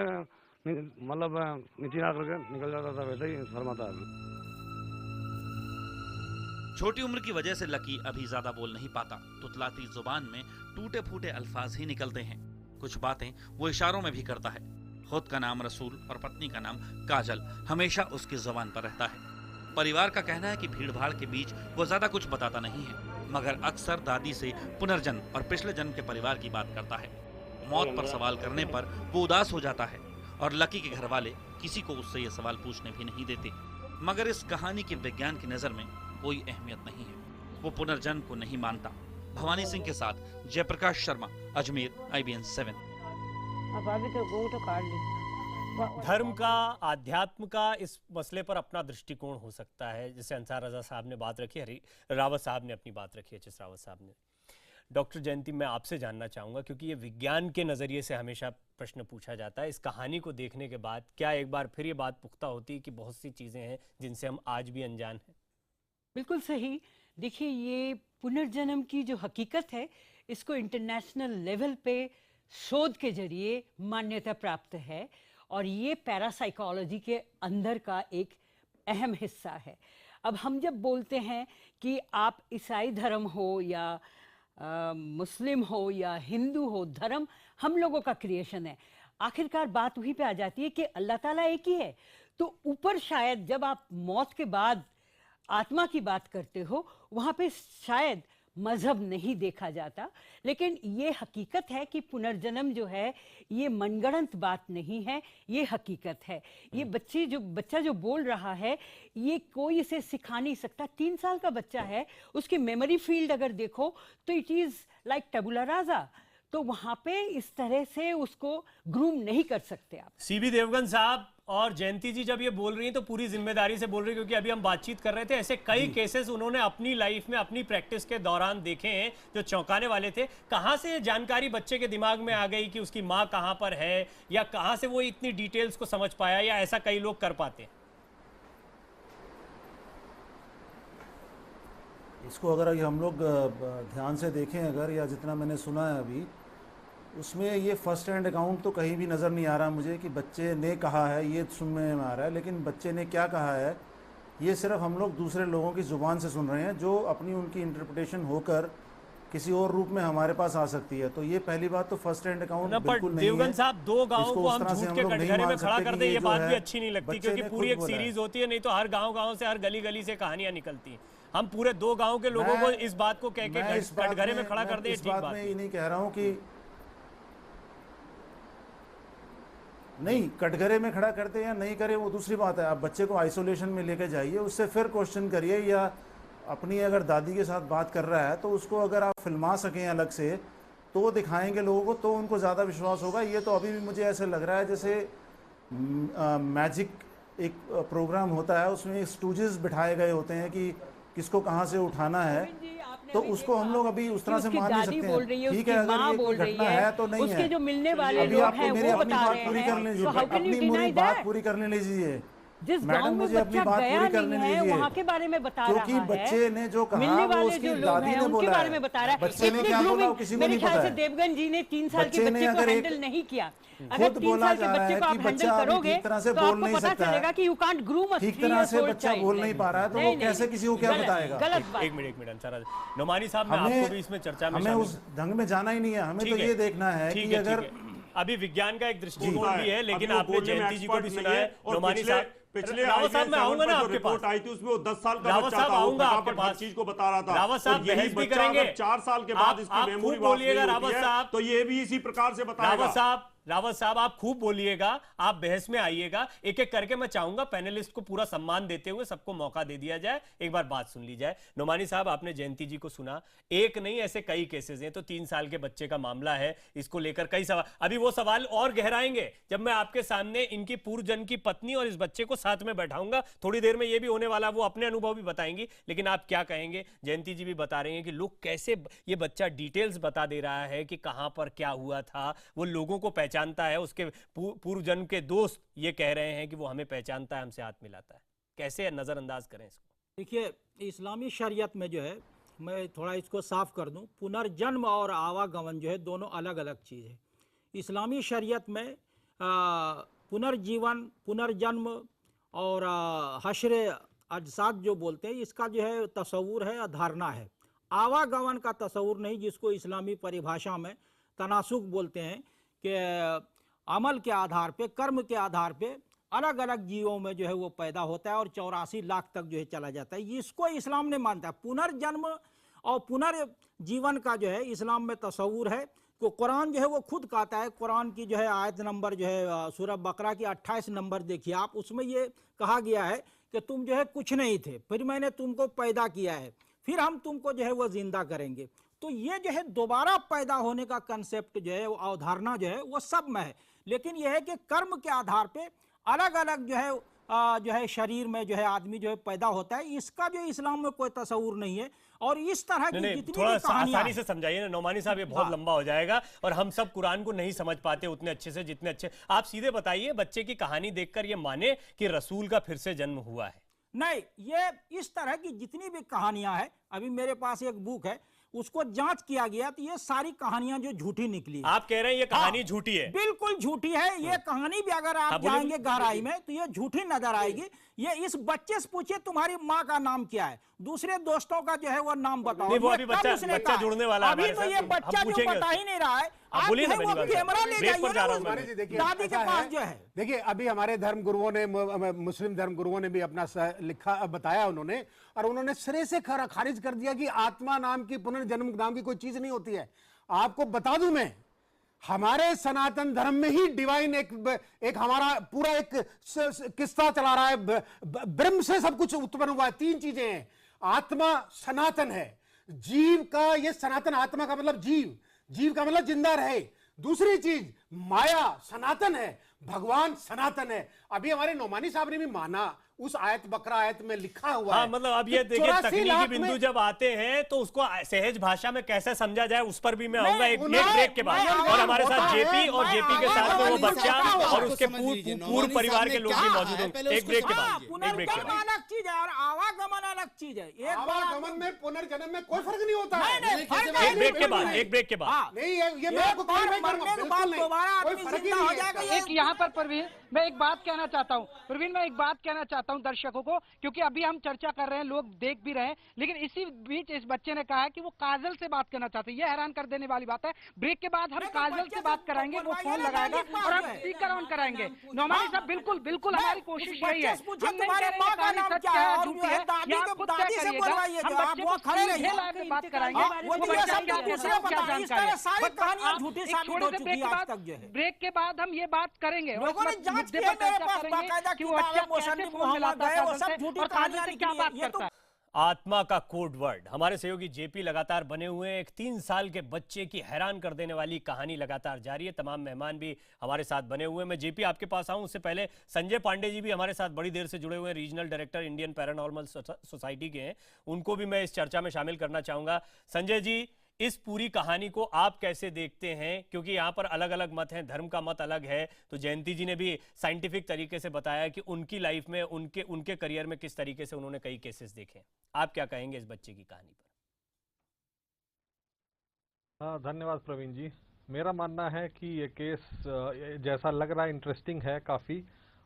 मतलब नीचे आ करके निकल जाता था, वैसे ही शर्माता है। छोटी उम्र की वजह से लकी अभी ज्यादा बोल नहीं पाता। तुतलाती जुबान में टूटे फूटे अल्फाज ही निकलते हैं। कुछ बातें वो इशारों में भी करता है। खुद का नाम रसूल और पत्नी का नाम काजल हमेशा उसकी जुबान पर रहता है। परिवार का कहना है कि भीड़ भाड़ के बीच वो ज्यादा कुछ बताता नहीं है, मगर अक्सर दादी से पुनर्जन्म और पिछले जन्म के परिवार की बात करता है। मौत पर सवाल करने पर वो उदास हो जाता है और लकी के घर वाले किसी को उससे ये सवाल पूछने भी नहीं देते। मगर इस कहानी के विज्ञान की नजर में कोई अहमियत नहीं है। वो पुनर्जन्म को नहीं मानता। भवानी सिंह के साथ जयप्रकाश शर्मा, अजमेर, IBN 7। अब अभी तो घूंघट काट ली। धर्म का, आध्यात्म का इस मसले पर अपना दृष्टिकोण हो सकता है। जैसे अंसार रजा साहब ने बात रखी, हरी रावत साहब ने अपनी बात रखी, HS रावत साहब ने। डॉक्टर जयंती, मैं आपसे जानना चाहूँगा, क्योंकि ये विज्ञान के नज़रिए से हमेशा प्रश्न पूछा जाता है, इस कहानी को देखने के बाद क्या एक बार फिर ये बात पुख्ता होती है कि बहुत सी चीज़ें हैं जिनसे हम आज भी अनजान हैं? बिल्कुल सही। देखिए, ये पुनर्जन्म की जो हकीकत है, इसको इंटरनेशनल लेवल पे शोध के जरिए मान्यता प्राप्त है और ये पैरासाइकोलॉजी के अंदर का एक अहम हिस्सा है। अब हम जब बोलते हैं कि आप ईसाई धर्म हो या मुस्लिम हो या हिंदू हो, धर्म हम लोगों का क्रिएशन है। आखिरकार बात वहीं पे आ जाती है कि अल्लाह ताला एक ही है। तो ऊपर शायद जब आप मौत के बाद आत्मा की बात करते हो, वहाँ पे शायद मजहब नहीं देखा जाता, लेकिन ये हकीकत है कि पुनर्जन्म जो है ये मनगढ़ंत बात नहीं है, ये हकीकत है। ये बच्चा जो बोल रहा है, ये कोई इसे सिखा नहीं सकता। 3 साल का बच्चा है, उसकी मेमोरी फील्ड अगर देखो तो इट इज़ लाइक टबुला राजा। तो वहाँ पे इस तरह से उसको ग्रूम नहीं कर सकते आप। CB देवगन साहब और जयंती जी जब ये बोल रही हैं तो पूरी जिम्मेदारी से बोल रही हैं, क्योंकि अभी हम बातचीत कर रहे थे, ऐसे कई केसेस उन्होंने अपनी लाइफ में, अपनी प्रैक्टिस के दौरान देखे हैं जो चौंकाने वाले थे। कहाँ से ये जानकारी बच्चे के दिमाग में आ गई कि उसकी माँ कहाँ पर है, या कहाँ से वो इतनी डिटेल्स को समझ पाया, या ऐसा कई लोग कर पाते हैं? इसको अगर हम लोग ध्यान से देखें अगर, या जितना मैंने सुना है अभी, उसमें ये फर्स्ट हैंड अकाउंट तो कहीं भी नज़र नहीं आ रहा मुझे कि बच्चे ने कहा है, ये सुनने में आ रहा है। लेकिन बच्चे ने क्या कहा है ये सिर्फ हम लोग दूसरे लोगों की ज़ुबान से सुन रहे हैं, जो अपनी उनकी इंटरप्रिटेशन होकर किसी और रूप में हमारे पास आ सकती है। तो ये पहली बात तो फर्स्ट हैंड अकाउंट बिल्कुल नहीं है। देवगन साहब, 2 गांवों को हम झूठ के कटघरे में खड़ा कर दें, ये बात भी अच्छी नहीं लगती, क्योंकि पूरी एक सीरीज होती है। नहीं तो हर गाँव से, हर गली गली से कहानियाँ निकलती हैं। हम पूरे 2 गांव के लोगों को इस बात को कह के कटघरे में खड़ा कर दें, इस बात में ये नहीं कह रहा हूं कि नहीं कटघरे में खड़ा करते या नहीं करे वो दूसरी बात है। आप बच्चे को आइसोलेशन में लेके जाइए, उससे फिर क्वेश्चन करिए, या अपनी अगर दादी के साथ बात कर रहा है तो उसको अगर आप फिल्मा सकें अलग से तो वो दिखाएंगे लोगों को, तो उनको ज़्यादा विश्वास होगा। ये तो अभी भी मुझे ऐसे लग रहा है जैसे मैजिक एक प्रोग्राम होता है, उसमें स्टूजेस बिठाए गए होते हैं कि किसको कहाँ से उठाना है, तो उसको हम लोग अभी उस तरह से मान नहीं सकते हैं। ठीक है, अगर ये घटना है तो नहीं है, जो मिलने वाले अभी आपको मेरी अपनी बात पूरी करने दीजिए, अपनी बात पूरी करने लीजिए मैडम, मुझे अपनी बात पूरी करने लीजिए। वहाँ के बारे में बता रहा है, क्योंकि बच्चे ने जो कहा वो उसकी दादी ने बोला है, बच्चे ने क्या बोला किसी को नहीं पता है। देवगन जी ने 3 साल के बच्चे को हैंडल नहीं किया। अगर 3 साल के बच्चे को आप हैंडल करोगे तो आपको पता चलेगा कि यू कांट ग्रूम अ 3 ठीक तरह से बच्चा बोल नहीं पा रहा है, तो वो कैसे किसी को क्या बताएगा। गलत बात। एक मिनट अंसारा नोमानी साहब, मैं आपको भी इसमें चर्चा में हमें उस ढंग में जाना ही नहीं है, हमें तो ये देखना है कि अगर अभी विज्ञान का एक दृष्टिकोण भी है, लेकिन आपने जयंती जी को भी सुना है। नोमानी साहब, पिछले रावत साहब मैं आऊंगा ना आपके पास, आई थी उसमें वो 10 साल का रावत बच्चा साहब था, आऊंगा आपके पास, चीज को बता रहा था। रावत साहब बहस भी करेंगे, 4 साल के बाद इसकी मेमोरी बोलिएगा रावत साहब, तो ये भी इसी प्रकार से बताएगा। रावत साहब आप खूब बोलिएगा, आप बहस में आइएगा, एक एक करके मैं चाहूंगा पैनलिस्ट को पूरा सम्मान देते हुए सबको मौका दे दिया जाए, एक बार बात सुन ली जाए। नोमानी साहब, आपने जयंती जी को सुना, एक नहीं ऐसे कई केसेस हैं, तो 3 साल के बच्चे का मामला है, इसको लेकर कई सवाल, अभी वो सवाल और गहराएंगे जब मैं आपके सामने इनकी पूर्वजन्म की पत्नी और इस बच्चे को साथ में बैठाऊंगा। थोड़ी देर में ये भी होने वाला, वो अपने अनुभव भी बताएंगी, लेकिन आप क्या कहेंगे? जयंती जी भी बता रहे हैं कि लोग कैसे, ये बच्चा डिटेल्स बता दे रहा है कि कहां पर क्या हुआ था, वो लोगों को पहचानता है, उसके पूर्व जन्म के दोस्त ये कह रहे हैं कि वो हमें पहचानता है, हमसे हाथ मिलाता है। कैसे नजरअंदाज करें इसको? देखिए, इस्लामी शरीयत में जो है, मैं थोड़ा इसको साफ कर दूं, पुनर्जन्म और आवागमन जो है दोनों अलग अलग चीज़ है। इस्लामी शरीयत में पुनर्जीवन, पुनर्जन्म और हश्र अजसाद जो बोलते हैं, इसका जो है तस्वूर है, धारणा है। आवागमन का तस्वूर नहीं, जिसको इस्लामी परिभाषा में तनासुक बोलते हैं, कि अमल के आधार पे, कर्म के आधार पे अलग अलग जीवों में जो है वो पैदा होता है और 84 लाख तक जो है चला जाता है। इसको इस्लाम ने मानता है। पुनर्जन्म और पुनर्जीवन का जो है इस्लाम में तस्वूर है। तो कुरान जो है वो खुद कहता है, कुरान की जो है आयत नंबर जो है सूरह बकरा की 28 नंबर देखिए आप, उसमें ये कहा गया है कि तुम जो है कुछ नहीं थे, फिर मैंने तुमको पैदा किया है, फिर हम तुमको जो है वो जिंदा करेंगे। तो ये जो है दोबारा पैदा होने का कंसेप्ट जो है, वो अवधारणा जो है वो सब में है, लेकिन यह है कि कर्म के आधार पे अलग अलग जो है शरीर में जो है आदमी जो है पैदा होता है। इसका जो इस्लाम में कोई तस्वूर नहीं है। और इस तरह की जितनी थोड़ा भी कहानियां आसानी से समझाइए ना नोमानी साहब, ये बहुत लंबा हो जाएगा और हम सब कुरान को नहीं समझ पाते उतने अच्छे से जितने अच्छे। आप सीधे बताइए, बच्चे की कहानी देखकर ये माने कि रसूल का फिर से जन्म हुआ है? नहीं, ये इस तरह की जितनी भी कहानियां हैं, अभी मेरे पास एक बुक है, उसको जांच किया गया तो ये सारी कहानियां जो झूठी निकली। आप कह रहे हैं ये कहानी झूठी है? बिल्कुल झूठी है। ये कहानी भी अगर आप जाएंगे गहराई में तो ये झूठी नजर आएगी। ये इस बच्चे से पूछिए तुम्हारी माँ का नाम क्या है, दूसरे दोस्तों का जो है वो नाम बताओ। नहीं, वो अभी बच्चा जुड़ने वाला है। अभी तो ये बच्चा जो बता ही नहीं रहा है, आप जो है वो कैमरा ले जाइए दादी के पास जो है। देखिए, अभी हमारे धर्म गुरुओं ने, मुस्लिम धर्म गुरुओं ने भी अपना लिखा बताया उन्होंने, और उन्होंने सिरे से खारिज कर दिया कि आत्मा नाम की, पुनर्जन्म नाम की कोई चीज नहीं होती है। आपको बता दूं मैं, हमारे सनातन धर्म में ही डिवाइन एक हमारा पूरा एक किस्सा चला रहा है। ब्रह्म से सब कुछ उत्पन्न हुआ है। 3 चीजें हैं। आत्मा सनातन है, जीव का, ये सनातन आत्मा का मतलब जीव, जीव का मतलब जिंदा रहे। दूसरी चीज माया सनातन है, भगवान सनातन है। अभी हमारे नोमानी साहब ने भी माना, उस आयत बकरा आयत में लिखा हुआ है। मतलब अब ये देखिए, तकनीकी बिंदु जब आते हैं तो उसको सहज भाषा में कैसे समझा जाए, उस पर भी मैं आऊंगा एक ब्रेक के बाद। और हमारे साथ जेपी और जेपी के साथ में वो बच्चा और उसके पूर्व परिवार के लोग भी मौजूद होंगे। एक ब्रेक के बाद। पुनर्जन्म अलग चीज है और आवागमन अलग चीज है। आवागमन में पुनर्जन्म में कोई फर्क नहीं होता है। एक ब्रेक के बाद, एक ब्रेक के बाद। नहीं, ये मैं आपको दोबारा आदमी जिंदा हो जाएगा। एक यहाँ पर प्रवीण, मैं एक बात कहना चाहता हूँ। प्रवीण, मैं एक बात कहना चाहता हूँ। चाहता हूं दर्शकों को, क्योंकि अभी हम चर्चा कर रहे हैं, लोग देख भी रहे हैं, लेकिन इसी बीच इस बच्चे ने कहा है कि वो काजल से बात करना चाहते हैं। ये हैरान कर देने वाली बात है। ब्रेक के बाद हम काजल से बात कराएंगे, वो फोन लगाएगा और हम स्पीकर ऑन कराएंगे। नौमानी साहब, बिल्कुल बिल्कुल हमारी कोशिश यही है। हम नहीं कह रहे हैं कहानी सच है झूठी है, ये आप खुद तय करिएगा। हम बच्चे को खेला के बात कराएंगे, वो बच्चा क्या जानकारी है। ब्रेक के बाद हम ये बात करेंगे, मुद्दे पर चर्चा करेंगे कि वो बच्चा कैसे फोन मिलाता है काजल से और काजल से क्या बात करता है। आत्मा का कोड वर्ड। हमारे सहयोगी जेपी लगातार बने हुए हैं। एक 3 साल के बच्चे की हैरान कर देने वाली कहानी लगातार जारी है। तमाम मेहमान भी हमारे साथ बने हुए हैं। मैं जेपी आपके पास आऊं उससे पहले संजय पांडे जी भी हमारे साथ बड़ी देर से जुड़े हुए हैं, regional director Indian paranormal society के हैं। उनको भी मैं इस चर्चा में शामिल करना चाहूंगा। संजय जी, इस पूरी कहानी को आप कैसे देखते हैं? क्योंकि यहाँ पर अलग अलग मत हैं, धर्म का मत अलग है। तो जयंती जी ने भी साइंटिफिक तरीके से बताया कि उनकी लाइफ में, उनके करियर में किस तरीके से उन्होंने कई केसेस देखे। आप क्या कहेंगे इस बच्चे की कहानी पर? हाँ, धन्यवाद प्रवीण जी। मेरा मानना है कि ये केस जैसा लग रहा है इंटरेस्टिंग है काफ़ी,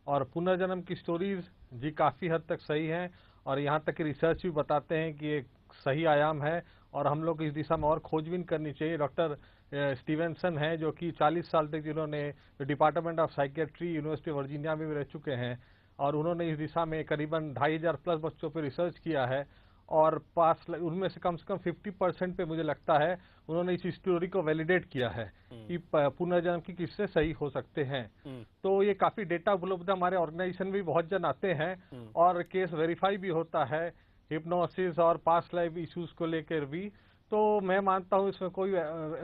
और पुनर्जन्म की स्टोरीज जी काफ़ी हद तक सही हैं, और यहाँ तक कि रिसर्च भी बताते हैं कि एक सही आयाम है और हम लोग इस दिशा में और खोजबीन करनी चाहिए। डॉक्टर स्टीवेंसन हैं जो कि 40 साल तक जिन्होंने department of psychiatry university Virginia में भी रह चुके हैं, और उन्होंने इस दिशा में करीबन 2500 प्लस बच्चों पर रिसर्च किया है, और उनमें से कम 50% पे मुझे लगता है उन्होंने इस स्टोरी को वैलिडेट किया है कि पुनर्जन्म की किससे सही हो सकते हैं। तो ये काफ़ी डेटा उपलब्ध है, हमारे ऑर्गेनाइजेशन भी बहुत जन आते हैं और केस वेरीफाई भी होता है, हिप्नोसिस और पास्ट लाइफ इश्यूज को लेकर भी। तो मैं मानता हूँ इसमें कोई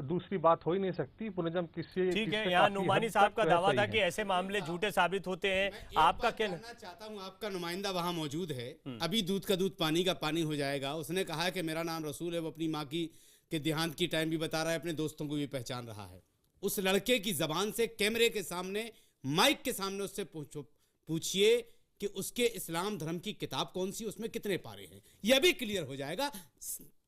दूसरी बात हो ही नहीं सकती। पुनर्जन्म किसी ठीक है, यहाँ नुमानी साहब का दावा था कि ऐसे मामले झूठे साबित होते हैं। आपका क्या कहना चाहता हूँ, आपका नुमाइंदा वहाँ मौजूद है, अभी दूध का दूध पानी का पानी हो जाएगा। उसने कहा कि मेरा नाम रसूल है, वो अपनी माँ की के देहांत की टाइम भी बता रहा है, अपने दोस्तों को भी पहचान रहा है। उस लड़के की जबान से कैमरे के सामने, माइक के सामने उससे पूछिए कि उसके इस्लाम धर्म की किताब कौन सी, उसमें कितने पारे हैं, यह भी क्लियर हो जाएगा।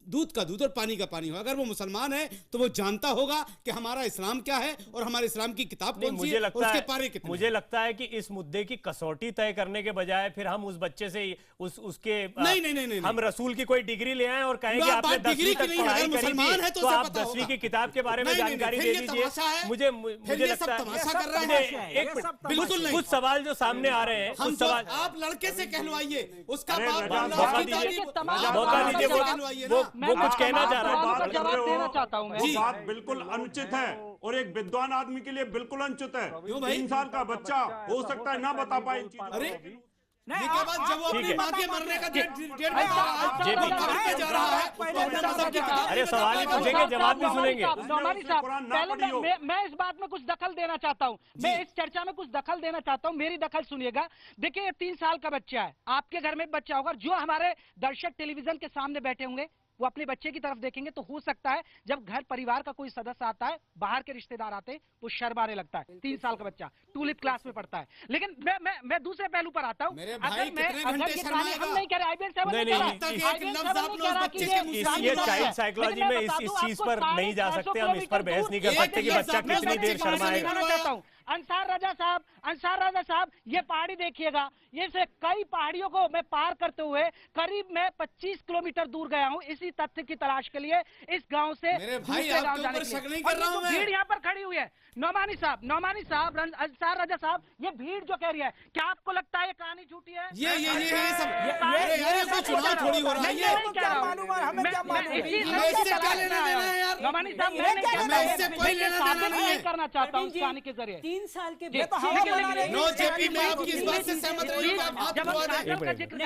दूध का दूध और पानी का पानी हो। अगर वो मुसलमान है तो वो जानता होगा कि हमारा इस्लाम क्या है और हमारे इस्लाम की किताब कौन सी है और उसके पारे कितने। मुझे लगता है कि इस मुद्दे की कसौटी तय करने के बजाय फिर हम उस बच्चे से उसके नहीं, हम रसूल की कोई डिग्री ले आए और कहें कि आपने 10वीं तक पढ़ाई करी थी तो आप 10वीं की किताब के बारे में जानकारी दे दीजिए। मुझे लगता है कुछ सवाल जो सामने आ रहे हैं, कुछ सवाल आप लड़के से कहलवाइए, उसका मौका दीजिए, वो कुछ कहना चाह रहा है। जवाब देना चाहता हूं मैं। वो बात बिल्कुल अनुचित है और एक विद्वान आदमी के लिए बिल्कुल अनुचित है। 3 साल का बच्चा हो सकता है ना बता पाए इन चीजों। अरे जब वो अपनी माँ के मरने का जा रहा है, अरे सवाल ही पूछेंगे, जवाब भी सुनेंगे। नौमानी साहब, पहले मैं इस बात में कुछ दखल देना चाहता हूँ, मैं इस चर्चा में कुछ दखल देना चाहता हूँ। मेरी दखल सुनिएगा। देखिए, ये 3 साल का बच्चा है, आपके घर में बच्चा होगा। जो हमारे दर्शक टेलीविजन के सामने बैठे होंगे वो अपने बच्चे की तरफ देखेंगे तो हो सकता है जब घर परिवार का कोई सदस्य आता है, बाहर के रिश्तेदार आते हैं, वो शर्माने लगता है। 3 साल का बच्चा टूलिप क्लास में पढ़ता है। लेकिन मैं दूसरे पहलू पर आता हूँ। हम नहीं कह रहे, IBN 7 ये चाइल्ड साइकोलॉजी में इस चीज पर नहीं जा सकते, हम इस पर बहस नहीं कर सकते कि बच्चा कितनी देर शर्माएगा। अंसार राजा साहब, ये पहाड़ी देखिएगा, ये से कई पहाड़ियों को मैं पार करते हुए करीब मैं 25 किलोमीटर दूर गया हूँ इसी तथ्य की तलाश के लिए, इस गांव से दूसरे गांव जाने के लिए। और भीड़ यहाँ पर खड़ी हुई है। नौमानी साहब, अंसार राजा साहब, ये भीड़ जो कह रही है, क्या आपको लगता है ये कहानी झूठी है? नौमानी साहब, मैं नहीं करना चाहता हूँ इस कहानी के जरिए। 3 साल के मैं आपकी इस बात से सहमत नहीं हूं।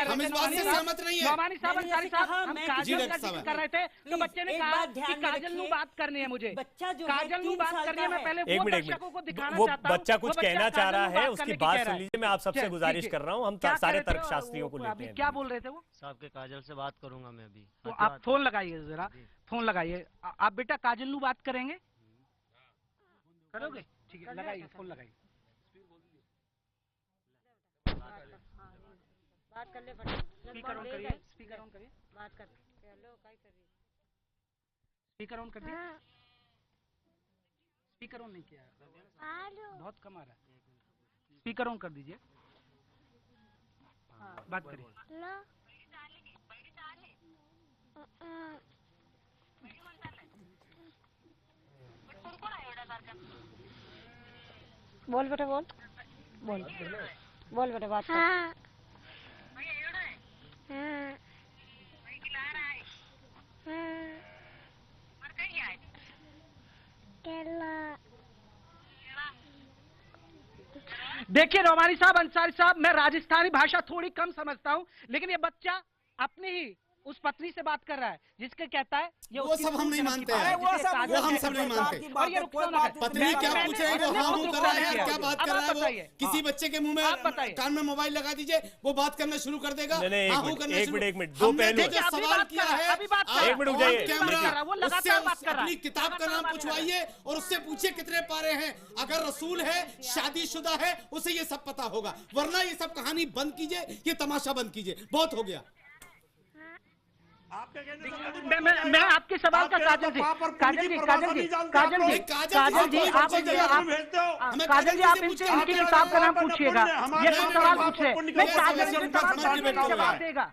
हम इस बात से सहमत नहीं है। नौमानी साहब, अंसारी साहब, हम काजल का जिक्र कर रहे थे तो बच्चे ने कहा कि काजल नू बात करनी है मुझे, काजल नू बात करनी है। मैं पहले वो दर्शकों को दिखाना चाहता हूं। बच्चा कुछ कहना चाह रहा है, उसकी बात सुन लीजिए। मैं आप सबसे गुजारिश कर रहा हूँ, हम सारे तर्कशास्त्रियों को लेते हैं। क्या बोल रहे थे वो साहब? के काजल से बात करूंगा मैं अभी। तो आप फोन लगाइए जरा, फोन लगाइए। आप बेटा काजल नू बात करेंगे, करोगे? ठीक है, लगाइए, फोन लगाइए। बात कर ले, स्पीकर ऑन करिए, स्पीकर ऑन करिए, बात कर। हेलो, काय कर रही? स्पीकर ऑन कर दिया? स्पीकर ऑन नहीं किया, बहुत कम आ रहा है। स्पीकर ऑन कर दीजिए। बात करिए। बोल बेटा बोल बोल बोल बेटा बात कर। देखिए रोमानी साहब, अंसारी साहब, मैं राजस्थानी भाषा थोड़ी कम समझता हूँ, लेकिन ये बच्चा अपनी ही उस पत्नी से बात कर रहा है जिसके कहता है ये वो सब हम नहीं मानते हैं, वो हम सब नहीं मानते। पत्नी क्या पूछ रहे हैं, वो हाँ हूँ कर रहा है, क्या बात कर रहा है वो? किसी बच्चे के मुंह में कान में मोबाइल लगा दीजिए, वो बात करना शुरू कर देगा। हाँ हूँ करना शुरू। एक मिनट, दो पहलू सवाल किया है, एक मिनट रुक जाइए, उससे अपनी किताब का नाम पूछवाइए और उससे पूछिए कितने पारे हैं। अगर रसूल है, शादीशुदा है, उसे ये सब पता होगा, वरना ये सब कहानी बंद कीजिए, ये तमाशा बंद कीजिए, बहुत हो गया। मैं आपके सवाल का काजल जी आप इनसे इनकी किताब का नाम पूछिएगा, ये सवाल पूछ रहे मैं काजल जी जवाब देगा।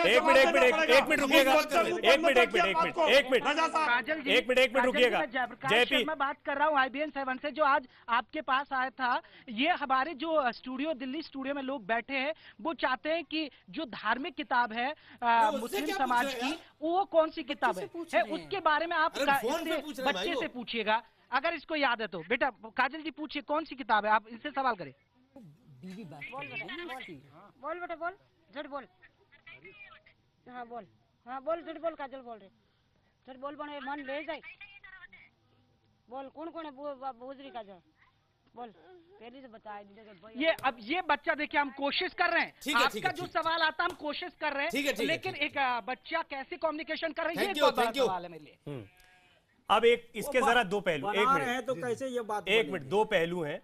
एक मिनट रुकिएगा, एक मिनट रुकिएगा। जयपी मैं बात कर रहा हूँ IBN 7 से, जो आज आपके पास आया था। ये हमारे जो स्टूडियो, दिल्ली स्टूडियो में लोग बैठे हैं, वो चाहते हैं कि जो धार्मिक किताब है मुस्लिम समाज की, वो कौन सी किताब है उसके बारे में आप बच्चे से पूछिएगा, अगर इसको याद है तो। बेटा काजल जी पूछिए कौन सी किताब है, आप इनसे सवाल करें। बोल बेटा बोल, झट बोल। हाँ बोल, हाँ बोल, झट बोल काजल बोल रहे, झट बोल बने मन ले जाए। बोल कौन कौन है बुजरी काजल, बोल पहले से बता दीजिए। ये अब ये बच्चा देखिए, हम कोशिश कर रहे हैं, आपका जो सवाल आता है हम कोशिश कर रहे हैं, लेकिन एक बच्चा कैसे कम्युनिकेशन कर रहा है, ये बहुत बड़ा सवाल है मेरे लिए। अब एक इसके जरा दो पहलू, एक मिनट तो कैसे ये बात, एक मिनट, दो पहलू हैं।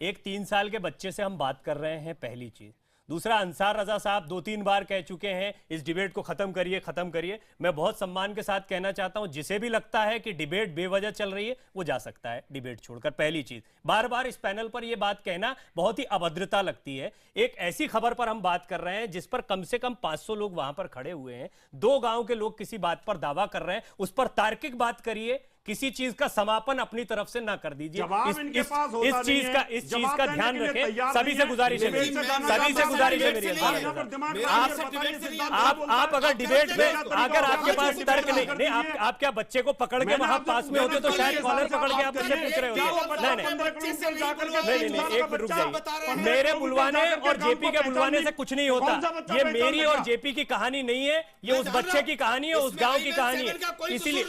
एक 3 साल के बच्चे से हम बात कर रहे हैं, पहली चीज। दूसरा, अंसार रजा साहब 2-3 बार कह चुके हैं इस डिबेट को खत्म करिए, खत्म करिए। मैं बहुत सम्मान के साथ कहना चाहता हूं, जिसे भी लगता है कि डिबेट बेवजह चल रही है, वो जा सकता है डिबेट छोड़कर। पहली चीज, बार बार इस पैनल पर यह बात कहना बहुत ही अभद्रता लगती है। एक ऐसी खबर पर हम बात कर रहे हैं जिस पर कम से कम 500 लोग वहां पर खड़े हुए हैं, 2 गांव के लोग किसी बात पर दावा कर रहे हैं, उस पर तार्किक बात करिए, किसी चीज का समापन अपनी तरफ से ना कर दीजिए। इस चीज का ध्यान रखें, सभी से गुजारिश है मेरी, सभी से गुजारिश है मेरी। आप अगर डिबेट में अगर आपके पास तर्क नहीं, आप क्या बच्चे को पकड़ के वहां पास में होते तो शायद कॉलर पकड़ के आप मुझसे पूछ रहे होते। नहीं, एक मिनट रुक जाइए। मेरे बुलवाने और जेपी के बुलवाने से कुछ नहीं होता। ये मेरी और जेपी की कहानी नहीं है, ये उस बच्चे की कहानी है, उस गांव की कहानी है। इसीलिए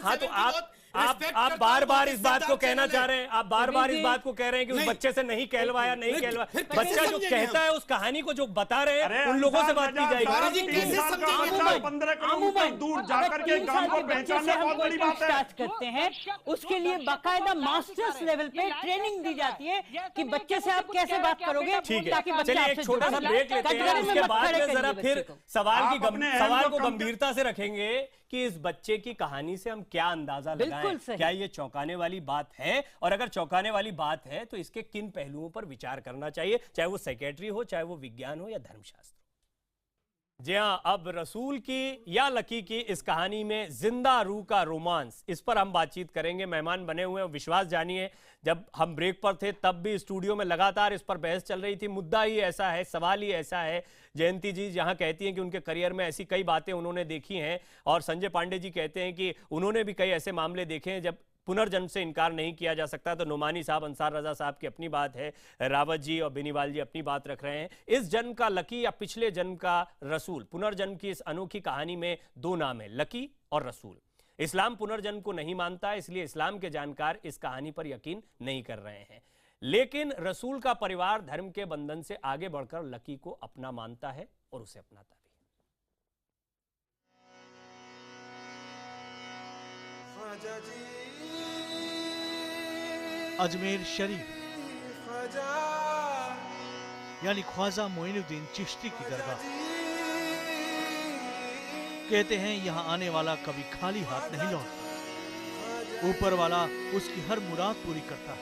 हाँ, तो आप बार बार इस बात को कहना चाह रहे हैं, आप बार बार इस बात को कह रहे हैं कि उस बच्चे से नहीं कहलवाया, नहीं कहलवाया। बच्चा जो कहता है उस कहानी को जो बता रहे हैं, उन लोगों से बात की जाएगी। 15 किलोमीटर दूर जाकर के गांव को पहचानना बहुत बड़ी बात है। करते हैं उसके लिए बाकायदा मास्टर्स लेवल पे ट्रेनिंग दी जाती है कि बच्चे से आप कैसे बात करोगे, ताकि बच्चा एक छोटा सा ब्रेक लेते हैं, उसके बाद में जरा फिर सवाल को गंभीरता से रखेंगे कि इस बच्चे की कहानी से हम क्या अंदाजा लगाएं, क्या ये चौंकाने वाली बात है, और अगर चौंकाने वाली बात है तो इसके किन पहलुओं पर विचार करना चाहिए, चाहे वो सेक्रेटरी हो, चाहे वो विज्ञान हो या धर्मशास्त्र। जी हां, अब रसूल की या लकी की इस कहानी में जिंदा रूह का रोमांस, इस पर हम बातचीत करेंगे। मेहमान बने हुए हैं, विश्वास जानिए। जब हम ब्रेक पर थे तब भी स्टूडियो में लगातार इस पर बहस चल रही थी। मुद्दा ही ऐसा है, सवाल ही ऐसा है। जयंती जी जहां कहती हैं कि उनके करियर में ऐसी कई बातें उन्होंने देखी हैं, और संजय पांडे जी कहते हैं कि उन्होंने भी कई ऐसे मामले देखे हैं जब पुनर्जन्म से इनकार नहीं किया जा सकता। तो नुमानी साहब, अंसार रजा साहब की अपनी बात है, रावत जी और बेनीवाल जी अपनी बात रख रहे हैं। इस जन्म का लकी या पिछले जन्म का रसूल, पुनर्जन्म की इस अनोखी कहानी में 2 नाम है, लकी और रसूल। इस्लाम पुनर्जन्म को नहीं मानता, इसलिए इस्लाम के जानकार इस कहानी पर यकीन नहीं कर रहे हैं। लेकिन रसूल का परिवार धर्म के बंधन से आगे बढ़कर लकी को अपना मानता है और उसे अपनाता भी। अजमेर शरीफ यानी ख्वाजा मोइनुद्दीन चिश्ती की दरगाह। कहते हैं यहाँ आने वाला कभी खाली हाथ नहीं लौटता, ऊपर वाला उसकी हर मुराद पूरी करता है।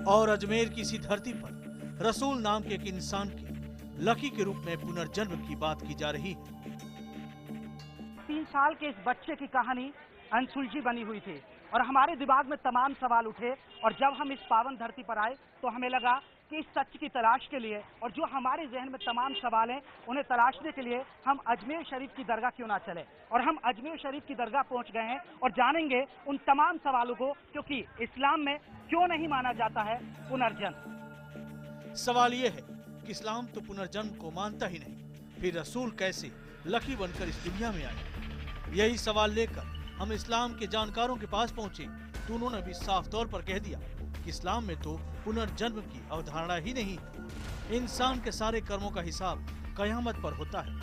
और अजमेर की इसी धरती पर रसूल नाम के एक इंसान के लकी के रूप में पुनर्जन्म की बात की जा रही है। 3 साल के इस बच्चे की कहानी अनसुलझी बनी हुई थी और हमारे दिमाग में तमाम सवाल उठे और जब हम इस पावन धरती पर आए तो हमें लगा कि इस सच की तलाश के लिए और जो हमारे जहन में तमाम सवाल हैं उन्हें तलाशने के लिए हम अजमेर शरीफ की दरगाह क्यों ना चले। और हम अजमेर शरीफ की दरगाह पहुंच गए हैं और जानेंगे उन तमाम सवालों को, क्योंकि इस्लाम में क्यों नहीं माना जाता है पुनर्जन्म। सवाल ये है कि इस्लाम तो पुनर्जन्म को मानता ही नहीं, फिर रसूल कैसे लकी बनकर इस दुनिया में आए? यही सवाल लेकर हम इस्लाम के जानकारों के पास पहुंचे तो उन्होंने भी साफ तौर पर कह दिया कि इस्लाम में तो पुनर्जन्म की अवधारणा ही नहीं। इंसान के सारे कर्मों का हिसाब कयामत पर होता है।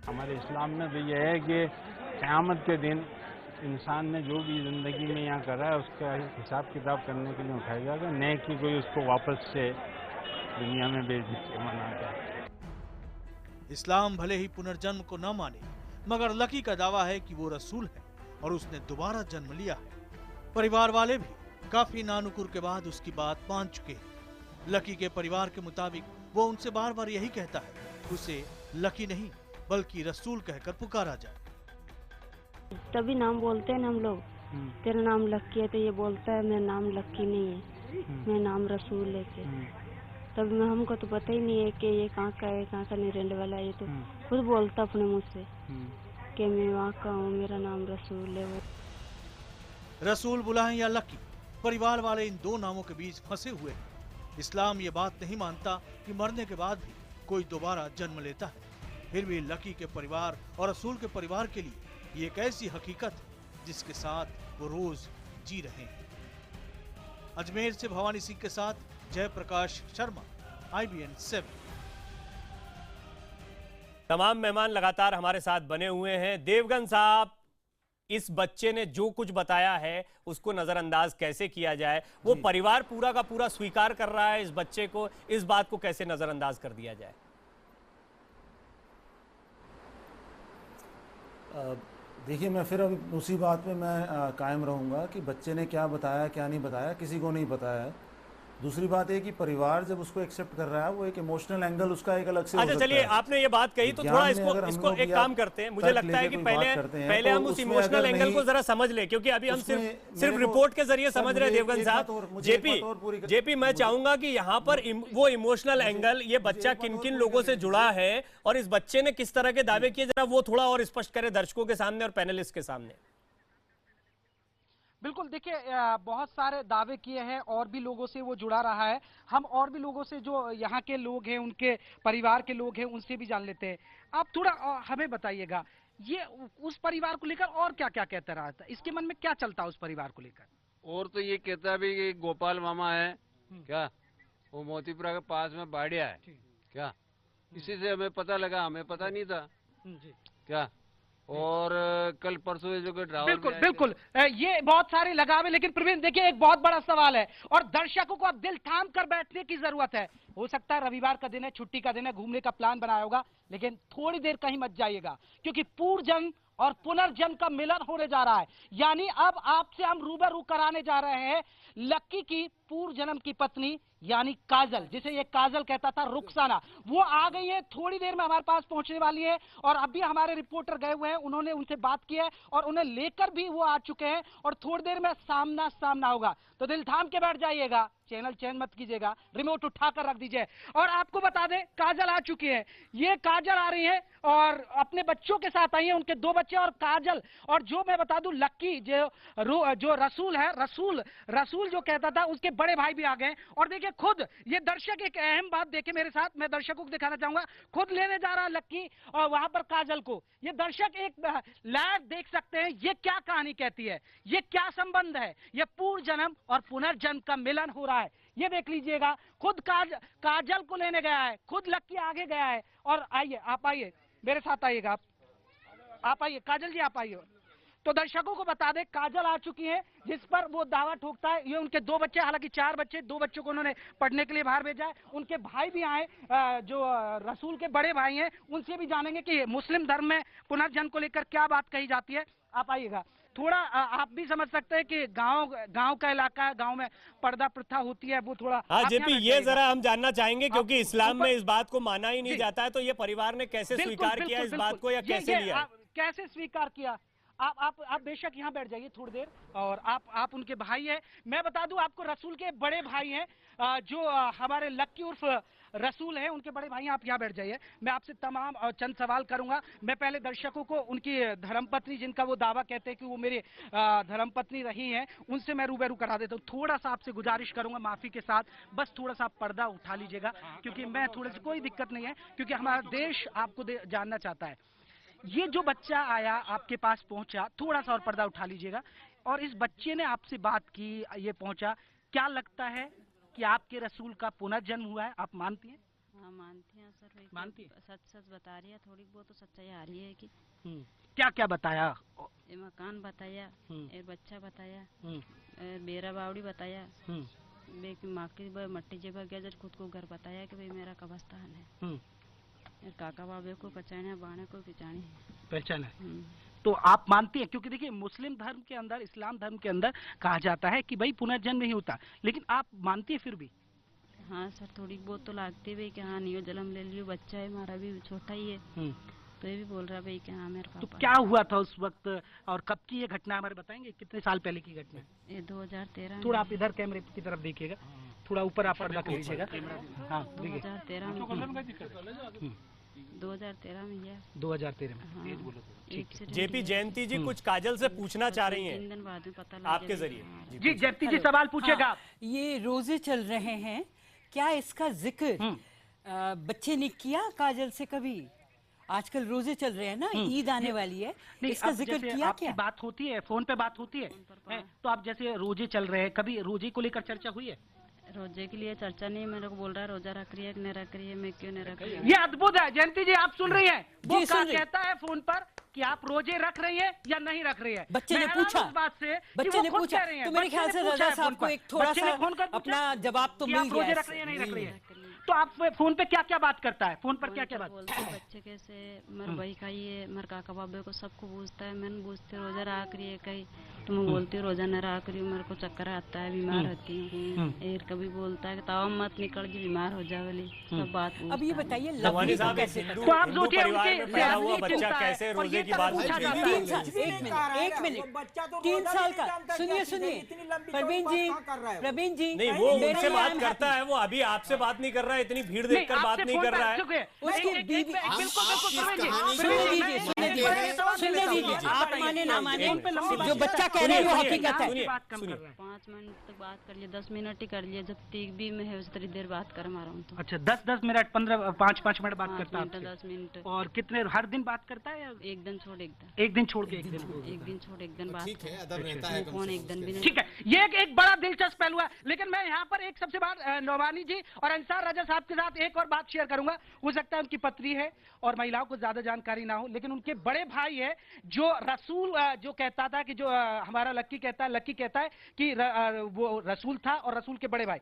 हमारे इस्लाम में भी यह है कि क़यामत के दिन इंसान ने जो भी ज़िंदगी में यहाँ करा है उसका हिसाब किताब करने के लिए उठाया जाएगा, नहीं कि कोई उसको वापस से दुनिया में भेज के मनाता है। इस्लाम भले ही पुनर्जन्म को न माने, मगर लकी का दावा है कि वो रसूल है और उसने दोबारा जन्म लिया है। परिवार वाले भी काफी नानुकुर के बाद उसकी बात मान चुके हैं। लकी के परिवार के मुताबिक वो उनसे बार बार यही कहता है उसे लकी नहीं बल्कि रसूल कहकर पुकारा जाए। तभी नाम बोलते हैं ना हम लोग, तेरा नाम लक्की है, तो ये बोलता है मेरा नाम लक्की नहीं है, मेरा नाम रसूल है। तब मैं हमको तो पता ही नहीं है कि ये कहाँ का है, कहाँ का नहीं रहने वाला है। ये तो खुद बोलता अपने मुँह से कि मैं वहाँ का हूँ, मेरा नाम रसूल है। वो रसूल बुलाएं या लकी, परिवार वाले इन दो नामों के बीच फंसे हुए हैं। इस्लाम ये बात नहीं मानता कि मरने के बाद भी कोई दोबारा जन्म लेता है। फिर भी लकी के परिवार और रसूल के परिवार के लिए ये एक ऐसी हकीकत है जिसके साथ वो रोज जी रहे हैं। अजमेर से भवानी सिंह के साथ जयप्रकाश शर्मा, IBN 7। तमाम मेहमान लगातार हमारे साथ बने हुए हैं। देवगन साहब, इस बच्चे ने जो कुछ बताया है उसको नजरअंदाज कैसे किया जाए? वो परिवार पूरा का पूरा स्वीकार कर रहा है इस बच्चे को, इस बात को कैसे नजरअंदाज कर दिया जाए? देखिए, मैं फिर उसी बात पे मैं कायम रहूँगा कि बच्चे ने क्या बताया क्या नहीं बताया, किसी को नहीं बताया है। दूसरी बात है कि परिवार जब उसको एक्सेप्ट कर रहा है, वो एक इमोशनल एंगल उसका एक अलग से हो सकता है। चलिए, आपने ये बात कही तो थोड़ा इसको एक काम करते हैं। मुझे लगता है कि पहले हम उस इमोशनल एंगल को जरा समझ लें, क्योंकि अभी हम सिर्फ रिपोर्ट के जरिए समझ रहे हैं। देवगन साहब, जेपी मैं चाहूंगा कि यहाँ पर वो इमोशनल एंगल, ये बच्चा किन किन लोगों से जुड़ा है और इस बच्चे ने किस तरह के दावे किए, जरा वो थोड़ा और स्पष्ट करे दर्शकों के सामने और पैनलिस्ट के सामने। बिल्कुल, देखिए बहुत सारे दावे किए हैं और भी लोगों से वो जुड़ा रहा है। हम और भी लोगों से जो यहाँ के लोग हैं, उनके परिवार के लोग हैं, उनसे भी जान लेते हैं। आप थोड़ा हमें बताइएगा, ये उस परिवार को लेकर और क्या क्या कहता रहा था, इसके मन में क्या चलता है उस परिवार को लेकर? और तो ये कहता भी कि गोपाल मामा है क्या, वो मोतीपुरा के पास में बाड़िया है क्या, इसी से हमें पता लगा, हमें पता नहीं था क्या। और कल परसों जो बिल्कुल ये बहुत सारे लगावे। लेकिन प्रवीण देखिए, एक बहुत बड़ा सवाल है और दर्शकों को अब दिल थाम कर बैठने की जरूरत है। हो सकता है रविवार का दिन है, छुट्टी का दिन है, घूमने का प्लान बनाया होगा, लेकिन थोड़ी देर कहीं मत जाइएगा, क्योंकि पूर्वजन्म और पुनर्जन्म का मिलन होने जा रहा है। यानी अब आपसे हम रूबरू कराने जा रहे हैं लक्की की पूर्व जन्म की पत्नी, यानी काजल, जिसे ये काजल कहता था, रुखसाना। वो आ गई है, थोड़ी देर में हमारे पास पहुंचने वाली है और अभी हमारे रिपोर्टर गए हुए हैं, उन्होंने उनसे बात की है और उन्हें लेकर भी वो आ चुके हैं और थोड़ी देर में सामना होगा। तो दिल थाम के बैठ जाइएगा, चैनल चेंज मत कीजिएगा, रिमोट उठाकर रख दीजिए। और आपको बता दें, काजल आ चुकी है। ये काजल आ रही है और अपने बच्चों के साथ आई है, उनके 2 बच्चे और काजल। और जो मैं बता दूं, लक्की जो रसूल है, रसूल जो कहता था, उसके बड़े भाई भी आ गए। और देखिए, खुद ये दर्शक एक अहम बात देखे मेरे साथ, मैं दर्शकों को दिखाना चाहूंगा, खुद लेने जा रहा है लक्की और वहां पर काजल को। ये दर्शक एक लाइव देख सकते हैं, ये क्या कहानी कहती है, ये क्या संबंध है, ये पूर्व जन्म और पुनर्जन्म का मिलन हो रहा है। ये देख लीजिएगा, खुद काजल को लेने गया है, खुद लक्की आगे गया है। और आइए, आप आइए मेरे साथ, आइएगा आप आइए, काजल जी आप आइए। तो दर्शकों को बता दें, काजल आ चुकी है, जिस पर वो दावा ठोकता है। ये उनके 2 बच्चे, हालांकि 4 बच्चे, 2 बच्चों को उन्होंने पढ़ने के लिए बाहर भेजा है। उनके भाई भी आए, जो रसूल के बड़े भाई हैं, उनसे भी जानेंगे कि मुस्लिम धर्म में पुनर्जन्म को लेकर क्या बात कही जाती है। आप आइएगा, थोड़ा आप भी समझ सकते हैं कि गांव का इलाका है, गांव में पर्दा प्रथा होती है, वो थोड़ा। हाँ आप जेपी, यहाँ ये बैठ जरा हम जानना चाहेंगे क्योंकि इस्लाम में ऊपर- इस बात को माना ही नहीं जी। जाता है, तो ये परिवार ने कैसे बिल्कुल, स्वीकार किया बिल्कुल, इस बात को, या बिल्कुल। कैसे लिया? कैसे स्वीकार किया? आप बेशक यहाँ बैठ जाइए थोड़ी देर, और आप उनके भाई हैं। मैं बता दूं आपको, रसूल के बड़े भाई हैं, जो हमारे लक्की उर्फ रसूल हैं, उनके बड़े भाई हैं। आप यहाँ बैठ जाइए, मैं आपसे तमाम चंद सवाल करूंगा। मैं पहले दर्शकों को उनकी धर्मपत्नी, जिनका वो दावा कहते हैं कि वो मेरे धर्मपत्नी रही हैं, उनसे मैं रूबरू करा देता हूँ। थोड़ा सा आपसे गुजारिश करूंगा माफी के साथ, बस थोड़ा सा आप पर्दा उठा लीजिएगा, क्योंकि मैं थोड़ी सी, कोई दिक्कत नहीं है, क्योंकि हमारा देश आपको जानना चाहता है। ये जो बच्चा आया आपके पास पहुंचा, थोड़ा सा और पर्दा उठा लीजिएगा, और इस बच्चे ने आपसे बात की, ये पहुंचा, क्या लगता है कि आपके रसूल का पुनर्जन्म हुआ है? आप मानती हैं? हाँ मानती हैं सर। मानती है? सच बता रही है, थोड़ी बहुत तो सच्चाई आ रही है कि क्या क्या बताया? ये मकान बताया, ये बच्चा बताया, बेरा बावड़ी बताया, माटी मट्टी जगह गया, जब खुद को घर बताया कि भाई मेरा कब्रिस्तान है, काका बाबे को पहचाने, बाणे को पहचान है। तो आप मानती हैं? क्योंकि देखिए, मुस्लिम धर्म के अंदर, इस्लाम धर्म के अंदर कहा जाता है कि भाई पुनर्जन्म नहीं होता, लेकिन आप मानती है फिर भी? हाँ सर, थोड़ी बहुत तो लागती है कि हाँ नहीं जन्म ले लियो, बच्चा है हमारा भी छोटा ही है, तो ये भी बोल रहा भाई कि हाँ मेरे पापा। तो क्या हुआ था उस वक्त, और कब की ये घटना हमारे बताएंगे? कितने साल पहले की घटना? ये 2013। थोड़ा आप इधर कैमरे की तरफ देखिएगा, थोड़ा ऊपर आप पर्दा कर लीजिएगा। हाँ, 2013 में 2013 में है। 2013 में। जेपी जयंती जी कुछ काजल से पूछना चाह रही हैं 3 दिन बाद में पता लग आपके जरिए। जी जयंती जी सवाल पूछेगा। हाँ, ये रोजे चल रहे हैं, क्या इसका जिक्र बच्चे ने किया काजल से कभी? आजकल रोजे चल रहे हैं ना, ईद आने वाली है, इसका जिक्र किया क्या? बात होती है, फोन पे बात होती है, तो आप जैसे रोजे चल रहे हैं, कभी रोजे को लेकर चर्चा हुई है? रोजे के लिए चर्चा नहीं, मेरे को बोल रहा है रोजा रख रही है कि नहीं रख रही है, मैं क्यों नहीं रख रही है। ये अद्भुत है जयंती जी, आप सुन रही हैं? वो कहता है फोन पर कि आप रोजे रख रही है या नहीं रख रही है। बच्चे ने पूछा, बात से बच्चे ने पूछा, तो मेरे ख्याल से रजा साहब को एक थोड़ा सा अपना जवाब तो मिल गया। रोजे रख रही है नहीं रख रही है, तो आप फोन पे क्या क्या बात करता है? फोन पर क्या क्या बात बोलते हैं? बच्चे कैसे मेरे भाई खाइए, मेरे काका बाबे को सबको पूछता है, मैंने पूछते रोजा रख रही है कहीं, तो मैं बोलती हूँ रोजा न रख रही हूँ, मेरे को चक्कर आता है, बीमार होती हूँ। एक कभी बोलता है कि तावा मत निकल जी बीमार हो जा वाली सब बात। अब ये बताइए लवनी साहब कैसे, तो आप सोचिए हुआ बच्चा कैसे रोजे की बात? 1 मिनट 3 साल का, सुनिए प्रवीण जी नहीं, वो उनसे बात करता है, वो अभी आपसे बात नहीं कर रहा है, इतनी भीड़ देखकर बात नहीं कर रहा है। उसकी बीवी, सुनने दीजिए, आप माने ना माने, जो बच्चा कह रहे हैं वो हकीकत है। 5 मिनट तक बात कर लिए, 10 मिनट ही कर लिए, जब तक भी मैं है उतनी देर बात कर मारा हूँ। अच्छा 10 मिनट 5 मिनट बात करता है? 10 मिनट। और कितने हर दिन बात करता है? एक दिन छोड़ एक दिन। एक दिन छोड़ के एक दिन छोड़ एक दिन बात। ठीक है, अदब रहता है, फोन एक दिन भी नहीं। ठीक है, ये एक बड़ा दिलचस्प पहलू है, लेकिन मैं यहाँ पर एक सबसे बात नौवानी जी और अंसार रजा साहब के साथ एक और बात शेयर करूंगा। हो सकता है उनकी पत्नी है और महिलाओं को ज्यादा जानकारी ना हो, लेकिन उनके बड़े भाई है जो रसूल जो कहता था कि जो हमारा लक्की कहता है कि वो रसूल था और रसूल के बड़े भाई।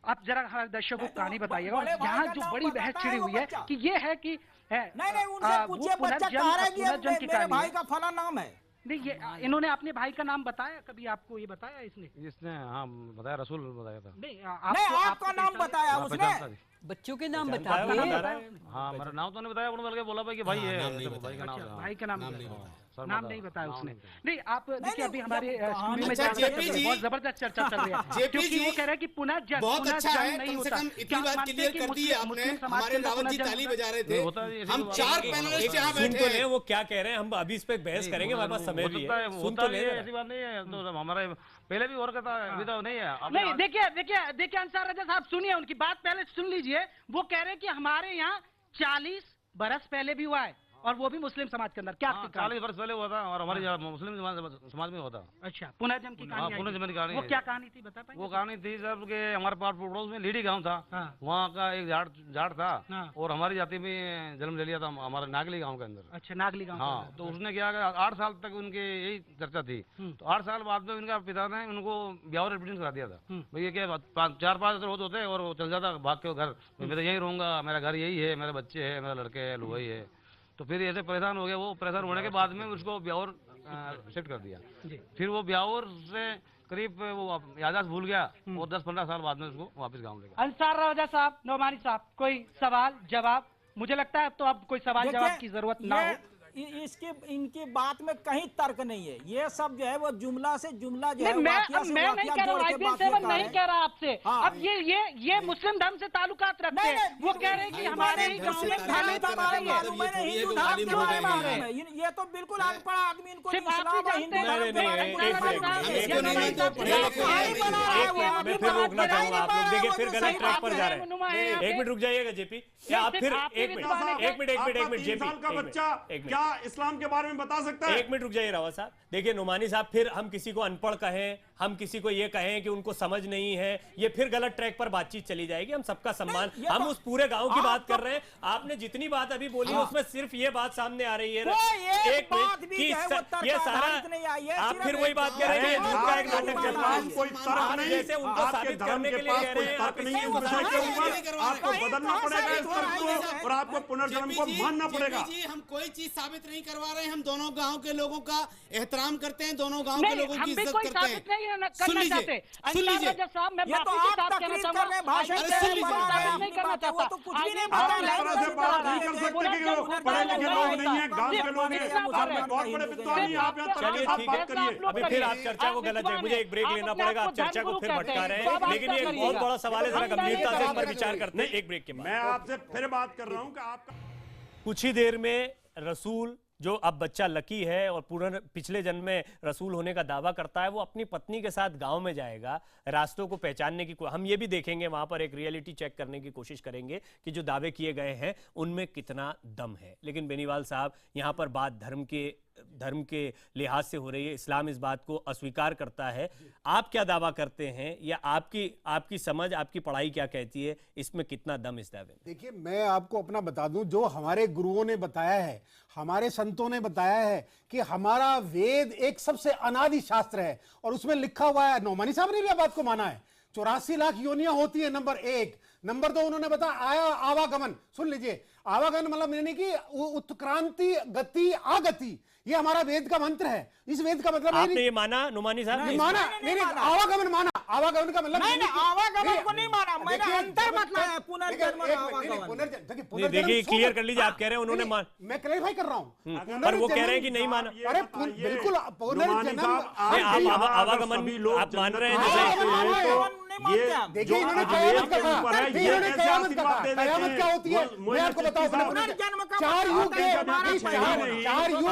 आप जरा हमारे दर्शकों को कहानी बताइएगा। और यहाँ जो बड़ी बहस छिड़ी हुई है कि ये है कि नहीं उनसे पूछिए, बच्चा कह रहा है कि मेरे भाई का फला नाम है। नहीं, ये इन्होंने अपने भाई का नाम बताया कभी आपको? ये बताया इसने? हाँ बताया, रसूल बताया था। नहीं, आपका नाम बताया उसने? बच्चों के नाम बता दिए। हाँ मेरा नाम तो नहीं बताया, उन्होंने बोला भाई कि भाई है, भाई का नाम, भाई का नाम नहीं बताया उसने। नहीं, आप देखिए अभी हमारे स्टूडियो में बहुत जबरदस्त चर्चा चल रही है, क्योंकि वो कह रहे हैं कि पुनर्जन्म बहुत अच्छा है, कम से कम इतनी बात क्लियर कर दी है आपने। हमारे रावत जी ताली बजा रहे थे, हम 4 पैनलिस्ट यहाँ बैठे हैं। वो क्या कह रहे हैं, हम अभी इस पे बहस करेंगे, हमारे पास समय भी है, सुन तो ले। ऐसी बात नहीं है, तो हमारे पहले भी और कहता है, अभी तो नहीं है। नहीं, देखिए अंसार रजा साहब सुनिए, उनकी बात पहले सुन लीजिए। वो कह रहे हैं कि हमारे यहाँ 40 बरस पहले भी हुआ है, और वो भी मुस्लिम समाज के अंदर। क्या 40 वर्ष पहले हुआ था, और हमारे मुस्लिम समाज में हुआ था। अच्छा, पुनर्जन्म की कहानी? पुनर्जन्म की कहानी। वो क्या कहानी थी बता पाएंगे? वो कहानी थी सर कि हमारे पास पड़ोस में लीडी गांव था, वहाँ का एक झाड़ था, और हमारी जाति में जन्म ले लिया था, हमारे नागली गांव के अंदर। अच्छा, नागली गांव। हाँ, तो उसने क्या 8 साल तक उनके यही चर्चा थी। तो 8 साल बाद में उनका पिता ने उनको ब्याह रिपीटिंग करा दिया था। भैया क्या 4-5 रोज होते और वो चल जाता भाग के घर, मैं तो यहीं रहूंगा, मेरा घर यही है, मेरे बच्चे है, मेरा लड़के है, लुगाई है। तो फिर ऐसे परेशान हो गया वो। परेशान होने के बाद में उसको ब्याह शिफ्ट कर दिया। फिर वो ब्यावर से करीब वो यादाश्त भूल गया और 10-15 साल बाद में उसको वापस गाँव ले गया। अंसार रजा साहब, नोमानी साहब, कोई सवाल जवाब? मुझे लगता है अब तो अब कोई सवाल जवाब की जरूरत ना हो। इसके इनकी बात में कहीं तर्क नहीं है। ये सब जो है वो जुमला से जुमला जो है मैं नहीं कह रहा हूँ, नहीं कह रहा आपसे। अब ये मुस्लिम धर्म से ताल्लुकात रखते हैं। वो कह रहे हैं कि हमारे ही गाँव में ये तो बिल्कुल अनपढ़ आदमी इनको मैं फिर रोकना चाहूंगा आप लोग। देखिए फिर गलत ट्रैक पर जा रहे हैं। एक मिनट रुक जाइएगा जेपी, क्या आप फिर एक मिनट जेपी का बच्चा क्या इस्लाम के बारे में बता सकता है? एक मिनट रुक जाइए रावत साहब। देखिए नुमानी साहब, फिर हम किसी को अनपढ़ कहें, हम किसी को ये कहें कि उनको समझ नहीं है, ये फिर गलत ट्रैक पर बातचीत चली जाएगी। हम सबका सम्मान, हम उस पूरे गांव की बात कर रहे हैं। आपने जितनी बात अभी बोली है उसमें सिर्फ ये बात सामने आ रही है एक मिनट कि ये सारा आप फिर वही बात कह रहे हैं, झूठ का एक नाटक चल रहा है। कोई तर्क नहीं, जैसे उनको साबित करने के लिए कह रहे हैं, तर्क नहीं, आपको बदलना पड़ेगा इस तर्क को और आपको पुनर्जन्म को मानना पड़ेगा। हम कोई चीज साबित नहीं करवा रहे हैं, हम दोनों गांव के लोगों का एहतराम करते हैं, दोनों गांव के लोगों की इज्जत करते हैं। सुन लीजिए, सुन लीजिए, ये तो आप तकरीर कर रहे हैं, भाषण दे रहे हैं, नहीं करना चाहता। तो कुछ भी नहीं आप इस तरह से बात नहीं कर सकते कि वो पढ़े लिखे लोग नहीं है, गांव के लोग हैं। आप बहुत बड़े विद्वान हैं, आप चलिए ठीक है। अभी फिर आप चर्चा को गलत है, मुझे एक ब्रेक लेना पड़ेगा। आप चर्चा को फिर भटका रहे हैं, लेकिन ये एक बहुत बड़ा सवाल है, जरा गंभीरता से इस पर विचार करते हैं एक ब्रेक के बाद। मैं आपसे फिर बात कर रहा हूं कि आपका कुछ ही देर में रसूल, जो अब बच्चा लकी है और पिछले जन्म में रसूल होने का दावा करता है, वो अपनी पत्नी के साथ गांव में जाएगा। रास्तों को पहचानने की हम ये भी देखेंगे, वहां पर एक रियलिटी चेक करने की कोशिश करेंगे कि जो दावे किए गए हैं उनमें कितना दम है। लेकिन बेनीवाल साहब, यहाँ पर बात धर्म के लिहाज से हो रही है। इस्लाम इस बात को अस्वीकार करता है। आप क्या दावा करते हैं, या आपकी समझ, आपकी पढ़ाई क्या कहती है, इसमें कितना दम इस दावे में? देखिए, मैं आपको अपना बता दूं, जो हमारे गुरुओं ने बताया है, हमारे संतों ने बताया है कि हमारा वेद एक सबसे अनादि शास्त्र है और उसमें लिखा हुआ है, नौमानी साहब ने भी बात को माना है, 84 लाख योनियां होती है, नंबर 1। नंबर 2 उन्होंने बताया आवागमन। सुन लीजिए, आवागमन मतलब यानी कि उत्क्रांति, गति, आगति, ये हमारा वेद का मंत्र है। इस वेद का मतलब आपने ये माना नुमानी साहब? नहीं माना, नहीं आवागमन माना। आवागमन का मतलब नहीं, आवागमन को नहीं माना, मैंने अंतर बताया पुनर्जन्म और आवागमन। देखिए क्लियर कर लीजिए, आप कह रहे हैं उन्होंने मान, मैं क्लियरिफाई कर रहा हूं, पर वो कह रहे हैं कि नहीं माना। अरे बिल्कुल पुनर्जन्म, आवागमन आप मान रहे हैं? देखिए, इन्होंने कयामत कहा, इन्होंने कयामत कहा। कयामत क्या होती है मैं आपको बताऊं। 4 युग है, 4 युग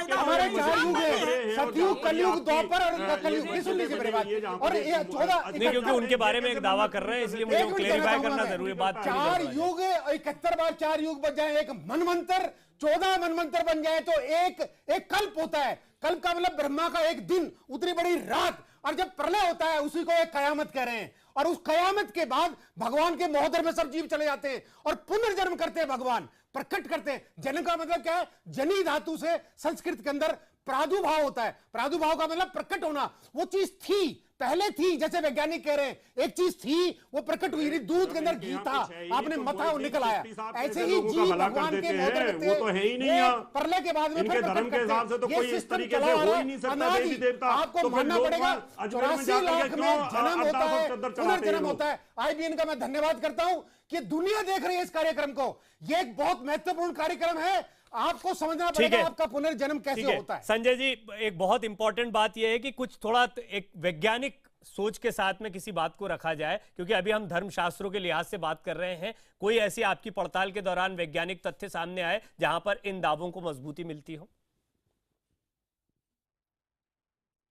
हमारे 4 युग है, सतयुग, कलयुग, द्वापर और कलयुग। सुन लीजिए मेरी बात। और ये 14 नहीं, क्योंकि उनके बारे में एक दावा कर रहे हैं, इसलिए मुझे क्लेरिफाई करना जरूरी है। बात 4 युग, 71 बार 4 युग बन जाए, एक मनवंतर, 14 मनवंतर बन जाए तो एक कल्प होता है। कल्प का मतलब ब्रह्मा का एक दिन, उतनी बड़ी रात। और जब प्रलय होता है उसी को एक कयामत कह रहे हैं। और उस कयामत के बाद भगवान के महोदर में सब जीव चले जाते हैं और पुनर्जन्म करते हैं, भगवान प्रकट करते हैं। जन का मतलब क्या है? जनी धातु से संस्कृत के अंदर प्रादुर्भाव होता है। प्रादुर्भाव का मतलब प्रकट होना। वो चीज थी, पहले थी, जैसे वैज्ञानिक कह रहे हैं, एक चीज थी, वो प्रकट हुई। दूध के अंदर घी था, आपने मथा वो निकल आया। ऐसे ही जीव भगवान के महोदर में थे, वो तो है ही नहीं है। प्रलय के बाद में इनके धर्म के हिसाब से तो कोई इस तरीके से हो ही नहीं सकता देवी देवता। आपको मानना पड़ेगा 84 लाख में जन्म होता है, पुनर्जन्म होता है। IBN का मैं धन्यवाद करता हूं कि दुनिया देख रही है इस कार्यक्रम को। ये एक बहुत महत्वपूर्ण कार्यक्रम है, आपको समझना पड़ेगा आपका पुनर्जन्म कैसे होता है। संजय जी, एक बहुत इंपॉर्टेंट बात यह है कि कुछ थोड़ा एक वैज्ञानिक सोच के साथ में किसी बात को रखा जाए, क्योंकि अभी हम धर्मशास्त्रों के लिहाज से बात कर रहे हैं। कोई ऐसी आपकी पड़ताल के दौरान वैज्ञानिक तथ्य सामने आए जहां पर इन दावों को मजबूती मिलती हो?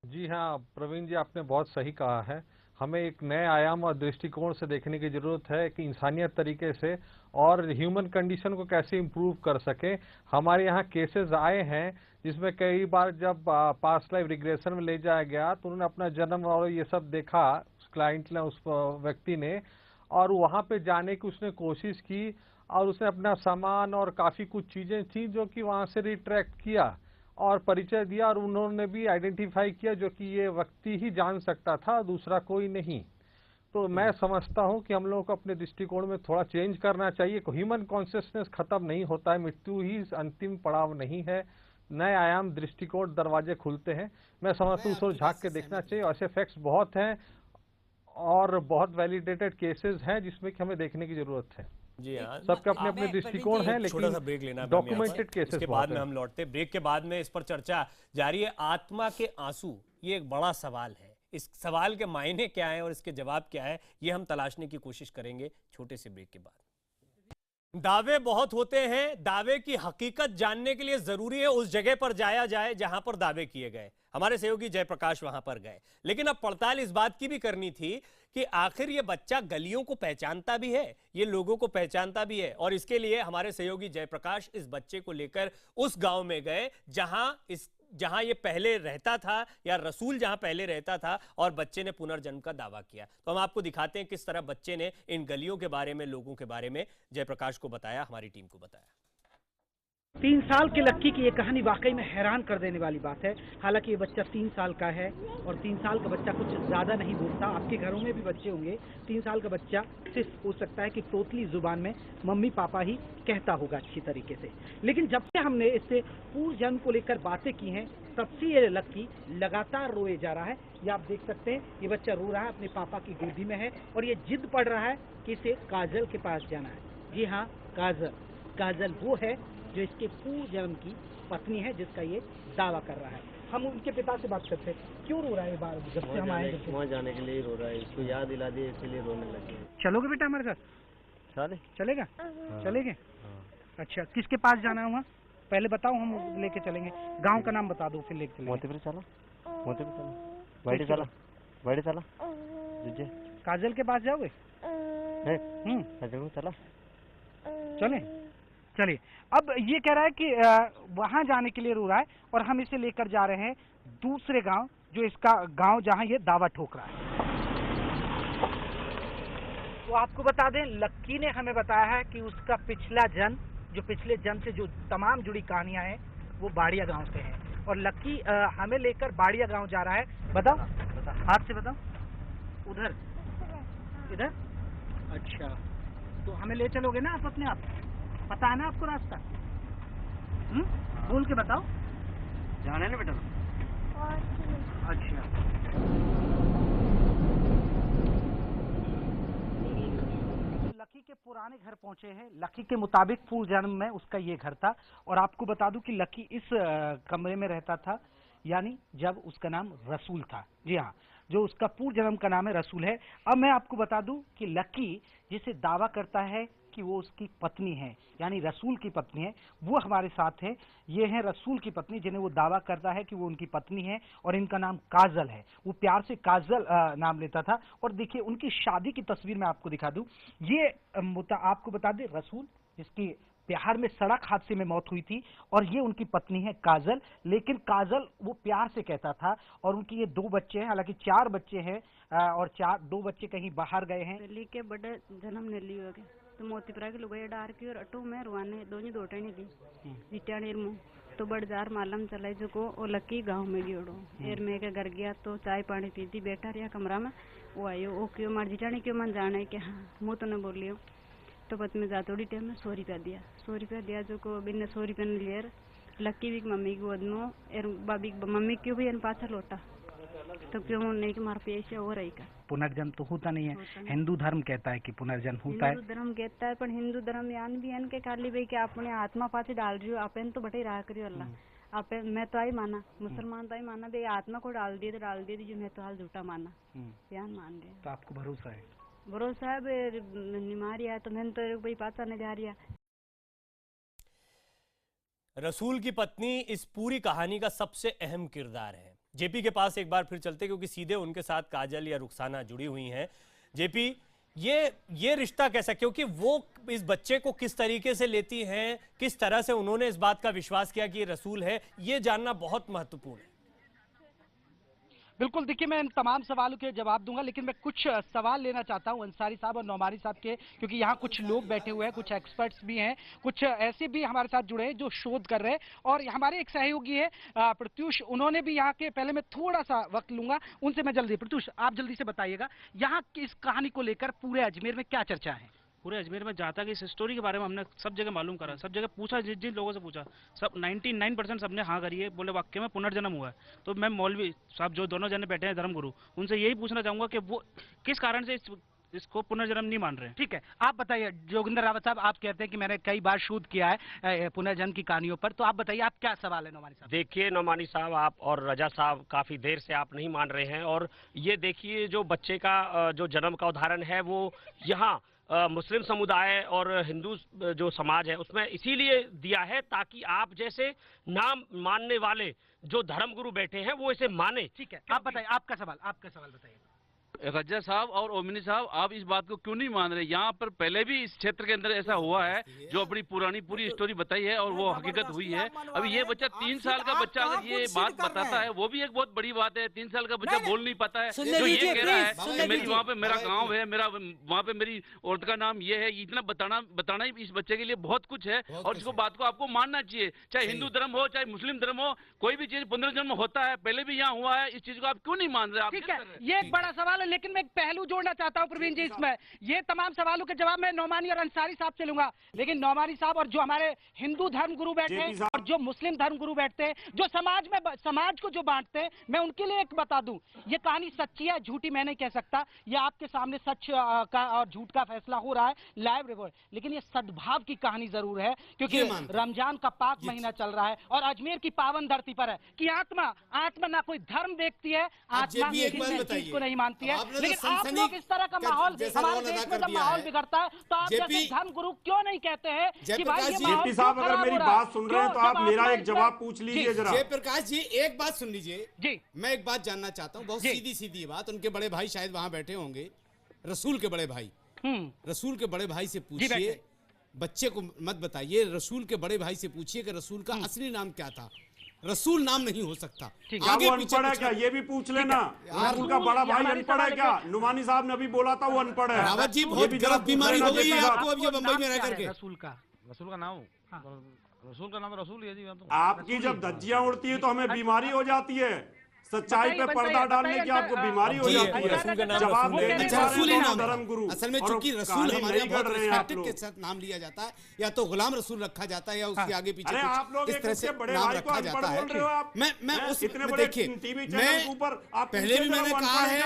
जी हाँ प्रवीण जी, आपने बहुत सही कहा है। हमें एक नए आयाम और दृष्टिकोण से देखने की जरूरत है कि इंसानियत तरीके से और ह्यूमन कंडीशन को कैसे इम्प्रूव कर सके। हमारे यहाँ केसेस आए हैं जिसमें कई बार जब पास्ट लाइफ रिग्रेशन में ले जाया गया तो उन्होंने अपना जन्म और ये सब देखा, उस क्लाइंट ने, उस व्यक्ति ने, और वहाँ पे जाने की उसने कोशिश की और उसने अपना सामान और काफ़ी कुछ चीज़ें थी जो कि वहाँ से रिट्रैक्ट किया और परिचय दिया, और उन्होंने भी आइडेंटिफाई किया जो कि ये व्यक्ति ही जान सकता था, दूसरा कोई नहीं। तो मैं समझता हूँ कि हम लोगों को अपने दृष्टिकोण में थोड़ा चेंज करना चाहिए। ह्यूमन कॉन्शियसनेस खत्म नहीं होता है, मृत्यु ही अंतिम पड़ाव नहीं है। नए आयाम, दृष्टिकोण, दरवाजे खुलते हैं। मैं समझता हूँ उसको झांक के देखना चाहिए। ऐसे फैक्ट्स बहुत हैं और बहुत वैलिडेटेड केसेस हैं जिसमें कि हमें देखने की जरूरत है। जी हाँ, सबके अपने अपने दृष्टिकोण हैं, लेकिन छोटा सा ब्रेक लेना है डॉक्यूमेंटेड केसेस इसके बाद में हम लौटते। ब्रेक के बाद में इस पर चर्चा जारी है। आत्मा के आंसू, ये एक बड़ा सवाल है। इस सवाल के मायने क्या है और इसके जवाब क्या है, ये हम तलाशने की कोशिश करेंगे छोटे से ब्रेक के बाद। दावे बहुत होते हैं, दावे की हकीकत जानने के लिए जरूरी है उस जगह पर जाया जाए जहां पर दावे किए गए। हमारे सहयोगी जयप्रकाश वहां पर गए, लेकिन अब पड़ताल इस बात की भी करनी थी कि आखिर ये बच्चा गलियों को पहचानता भी है, ये लोगों को पहचानता भी है। और इसके लिए हमारे सहयोगी जयप्रकाश इस बच्चे को लेकर उस गांव में गए जहां ये पहले रहता था, या रसूल जहां पहले रहता था, और बच्चे ने पुनर्जन्म का दावा किया। तो हम आपको दिखाते हैं किस तरह बच्चे ने इन गलियों के बारे में, लोगों के बारे में जयप्रकाश को बताया, हमारी टीम को बताया। 3 साल के लक्की की ये कहानी वाकई में हैरान कर देने वाली बात है। हालांकि ये बच्चा 3 साल का है और 3 साल का बच्चा कुछ ज़्यादा नहीं बोलता। आपके घरों में भी बच्चे होंगे, 3 साल का बच्चा सिर्फ हो सकता है कि तोतली जुबान में मम्मी पापा ही कहता होगा अच्छी तरीके से। लेकिन जब से हमने इससे पूर्व जन्म को लेकर बातें की हैं, तब से ये लक्की लगातार रोए जा रहा है। ये आप देख सकते हैं, ये बच्चा रो रहा है, अपने पापा की गोदी में है और ये जिद पड़ रहा है कि इसे काजल के पास जाना है। जी हाँ, काजल वो है जो इसके पूर्व जन्म की पत्नी है, जिसका ये दावा कर रहा है। हम उनके पिता से बात करते हैं, क्यों रो रहा है बार जब से हम आए? वहाँ जाने के लिए रो रहा है, इसको याद दिला दी इसलिए रोने लगे। चलोगे बेटा हमारे साथ? चलेगा? चलेंगे? अच्छा, किसके पास जाना है वहाँ पहले बताओ, हम लेके चलेंगे। गांव का नाम बता दो फिर लेके चलेंगे। काजल के पास जाओगे? चले चलिए। अब ये कह रहा है कि वहां जाने के लिए रो रहा है और हम इसे लेकर जा रहे हैं दूसरे गांव, जो इसका गांव जहां ये दावा ठोक रहा है। तो आपको बता दें, लक्की ने हमें बताया है कि उसका पिछला जन्म, जो पिछले जन्म से जो तमाम जुड़ी कहानियां हैं, वो बाड़िया गांव से हैं। और लक्की हमें लेकर बाड़िया गांव जा रहा है। बताओ, हाथ से बताओ। उधर, इधर? अच्छा, तो हमें ले चलोगे ना आप अपने आप? पता है ना आपको रास्ता? बोल के बताओ। जाना है ना बेटा? अच्छा, लकी के पुराने घर पहुंचे हैं। लकी के मुताबिक पूर्व जन्म में उसका ये घर था। और आपको बता दूं कि लकी इस कमरे में रहता था, यानी जब उसका नाम रसूल था। जी हाँ, जो उसका पूर्व जन्म का नाम है रसूल है। अब मैं आपको बता दूं कि लकी जिसे दावा करता है कि वो उसकी पत्नी है, यानी रसूल की पत्नी है, वो हमारे साथ है। ये है रसूल की पत्नी, जिन्हें वो दावा करता है कि वो उनकी पत्नी है और इनका नाम काजल है। वो प्यार से काजल नाम लेता था। और देखिए, उनकी शादी की तस्वीर मैं आपको दिखा दूं। ये आपको बता दें, रसूल जिसकी बिहार में सड़क हादसे में मौत हुई थी, और ये उनकी पत्नी है काजल। लेकिन काजल वो प्यार से कहता था। और उनकी ये 2 बच्चे हैं, हालांकि 4 बच्चे हैं, और 2 बच्चे कहीं बाहर गए हैं। दिल्ली के बड़े जन्म ने लियो के तो मोतीपुरा के लुगाई डार की और अटू में रुआने दोनी दोटनी दी जिट्या निर्मू तो बड़जार मालम चलाई जो को ओ लकी गांव में गियोड़ो एर में के घर गया तो चाय पानी पीती बैठा रहा कमरा में। वो आयो ओ क्यों मार जिटानी क्यों मन जाने के हाँ मुँह तो ने बोलियो। तो बत में जातोड़ी टाइम में 100 रुपया दिया। 100 रुपया दिया जो को बिन 100 रुपया ने लिया। लकी भी मम्मी की वदनो एर बाबी मम्मी क्यों भी इन पाछा लौटा तो क्यों नहीं कि मार पैसे हो रही का। पुनर्जन्म तो होता नहीं है। हिंदू धर्म कहता है कि पुनर्जन्म होता है। हिंदू धर्म कहता है, पर हिंदू धर्म यान भी है के खाली भाई कि अपने आत्मा पाछे डाल रही हो। आपन तो बटे रहा करियो अल्लाह। आप मैं तो आई माना, मुसलमान तो आई माना भाई आत्मा को डाल दिए तो डाल दिए, जो मैं तो हाल झूठा माना यान मान रहे। तो आपको भरोसा है? भरोसा है, निमारिया तो मैंने तो भाई पाचा नहीं जा रही। रसूल की पत्नी इस पूरी कहानी का सबसे अहम किरदार है। जेपी के पास एक बार फिर चलते, क्योंकि सीधे उनके साथ काजल या रुखसाना जुड़ी हुई हैं। जेपी, ये रिश्ता कैसा, क्योंकि वो इस बच्चे को किस तरीके से लेती हैं, किस तरह से उन्होंने इस बात का विश्वास किया कि ये रसूल है, ये जानना बहुत महत्वपूर्ण है। बिल्कुल, देखिए मैं इन तमाम सवालों के जवाब दूंगा, लेकिन मैं कुछ सवाल लेना चाहता हूं अंसारी साहब और नौमारी साहब के, क्योंकि यहाँ कुछ लोग बैठे हुए हैं, कुछ एक्सपर्ट्स भी हैं, कुछ ऐसे भी हमारे साथ जुड़े हैं जो शोध कर रहे हैं। और हमारे एक सहयोगी है प्रत्युष, उन्होंने भी यहाँ के, पहले मैं थोड़ा सा वक्त लूंगा उनसे, मैं जल्दी। प्रत्युष, आप जल्दी से बताइएगा यहाँ की इस कहानी को लेकर पूरे अजमेर में क्या चर्चा है? पूरे अजमेर में जहाँ तक इस स्टोरी के बारे में हमने सब जगह मालूम करा, सब जगह पूछा, जिन जिन लोगों से पूछा, सब 99% सबने हाँ करी है, बोले वाकई में पुनर्जन्म हुआ है। तो मैं मौलवी साहब जो दोनों जने बैठे हैं धर्मगुरु, उनसे यही पूछना चाहूँगा कि वो किस कारण से इसको पुनर्जन्म नहीं मान रहे हैं। ठीक है, आप बताइए जोगिंदर रावत साहब, आप कहते हैं कि मैंने कई बार शूट किया है पुनर्जन्म की कहानियों पर, तो आप बताइए आप क्या सवाल है नौमानी साहब? देखिए नौमानी साहब, आप और रजा साहब काफ़ी देर से आप नहीं मान रहे हैं, और ये देखिए जो बच्चे का जो जन्म का उदाहरण है वो यहाँ मुस्लिम समुदाय और हिंदू जो समाज है उसमें इसीलिए दिया है ताकि आप जैसे नाम मानने वाले जो धर्मगुरु बैठे हैं वो इसे माने। ठीक है, आप बताइए आपका सवाल बताइए। रजा साहब और ओमिनी साहब, आप इस बात को क्यों नहीं मान रहे? यहाँ पर पहले भी इस क्षेत्र के अंदर ऐसा हुआ है, जो अपनी पुरानी पूरी स्टोरी बताई है और वो हकीकत हुई है। अभी ये बच्चा 3 साल का बच्चा अगर ये बात बताता है वो भी एक बहुत बड़ी बात है। 3 साल का बच्चा बोल नहीं पाता है, जो ये कह रहा है कि मेरी वहाँ पे मेरा गाँव है, मेरा वहाँ पे मेरी औरत का नाम ये है, इतना बताना ही इस बच्चे के लिए बहुत कुछ है। और इसको बात को आपको मानना चाहिए, चाहे हिंदू धर्म हो चाहे मुस्लिम धर्म हो, कोई भी चीज पुनर्जन्म होता है, पहले भी यहाँ हुआ है। इस चीज को आप क्यों नहीं मान रहे? ठीक है, ये एक बड़ा सवाल है, लेकिन मैं एक पहलू जोड़ना चाहता हूं प्रवीण जी इसमें। ये तमाम सवालों के जवाब मैं नौमानी और अंसारी साहब से लूंगा, लेकिन नौमानी साहब और जो हमारे हिंदू धर्म गुरु बैठे हैं और जो मुस्लिम धर्म गुरु बैठते हैं, जो समाज को जो बांटते हैं, मैं उनके लिए एक बता दूं, ये कहानी सच्ची है झूठी मैं नहीं कह सकता, ये आपके सामने सच का और झूठ का फैसला हो रहा है लाइव रिकॉर्ड, लेकिन ये सद्भाव की कहानी जरूर है, क्योंकि रमजान का पाक महीना चल रहा है और अजमेर की पावन धरती पर है कि आत्मा ना कोई धर्म देखती है, आत्मा किसी चीज को नहीं मानती है। लेकिन आप लोग इस तरह का माहौल हमारे देश में जब माहौल बिगड़ता है तो आप जैसे धर्म गुरु क्यों नहीं कहते हैं कि भाई ये जेपी साहब अगर मेरी बात सुन रहे हैं तो आप मेरा एक जवाब पूछ लीजिए जरा। जयप्रकाश जी एक बात सुन लीजिए जी, मैं एक बात जानना चाहता हूँ, बहुत सीधी बात। उनके बड़े भाई शायद वहां बैठे होंगे, रसूल के बड़े भाई, रसूल के बड़े भाई से पूछिए, बच्चे को मत बताइए, रसूल के बड़े भाई से पूछिए कि रसूल का असली नाम क्या था। रसूल नाम नहीं हो सकता। आगे अनपढ़ है क्या ये भी पूछ लेना। रसूल का बड़ा भाई अनपढ़ है क्या? नुमानी साहब ने अभी बोला था वो अनपढ़ है। रावत जी बहुत गलत बीमारी हो गई है आपको अब ये बंबई में रह करके। रसूल का नाम रसूल है जी। आपकी जब धज्जियां उड़ती है तो हमें बीमारी हो जाती है, सच्चाई पे पर्दा डालने की आपको बीमारी हो जाती है। जवाब धर्मगुरु असल में चूंकि रसूल हमारे यहाँ बहुत रिस्पेक्टेड के साथ नाम लिया जाता है, या तो गुलाम रसूल रखा जाता है या उसके आगे पीछे इस तरह से नाम रखा जाता है। मैं उस देखिए, मैं पहले भी मैंने कहा है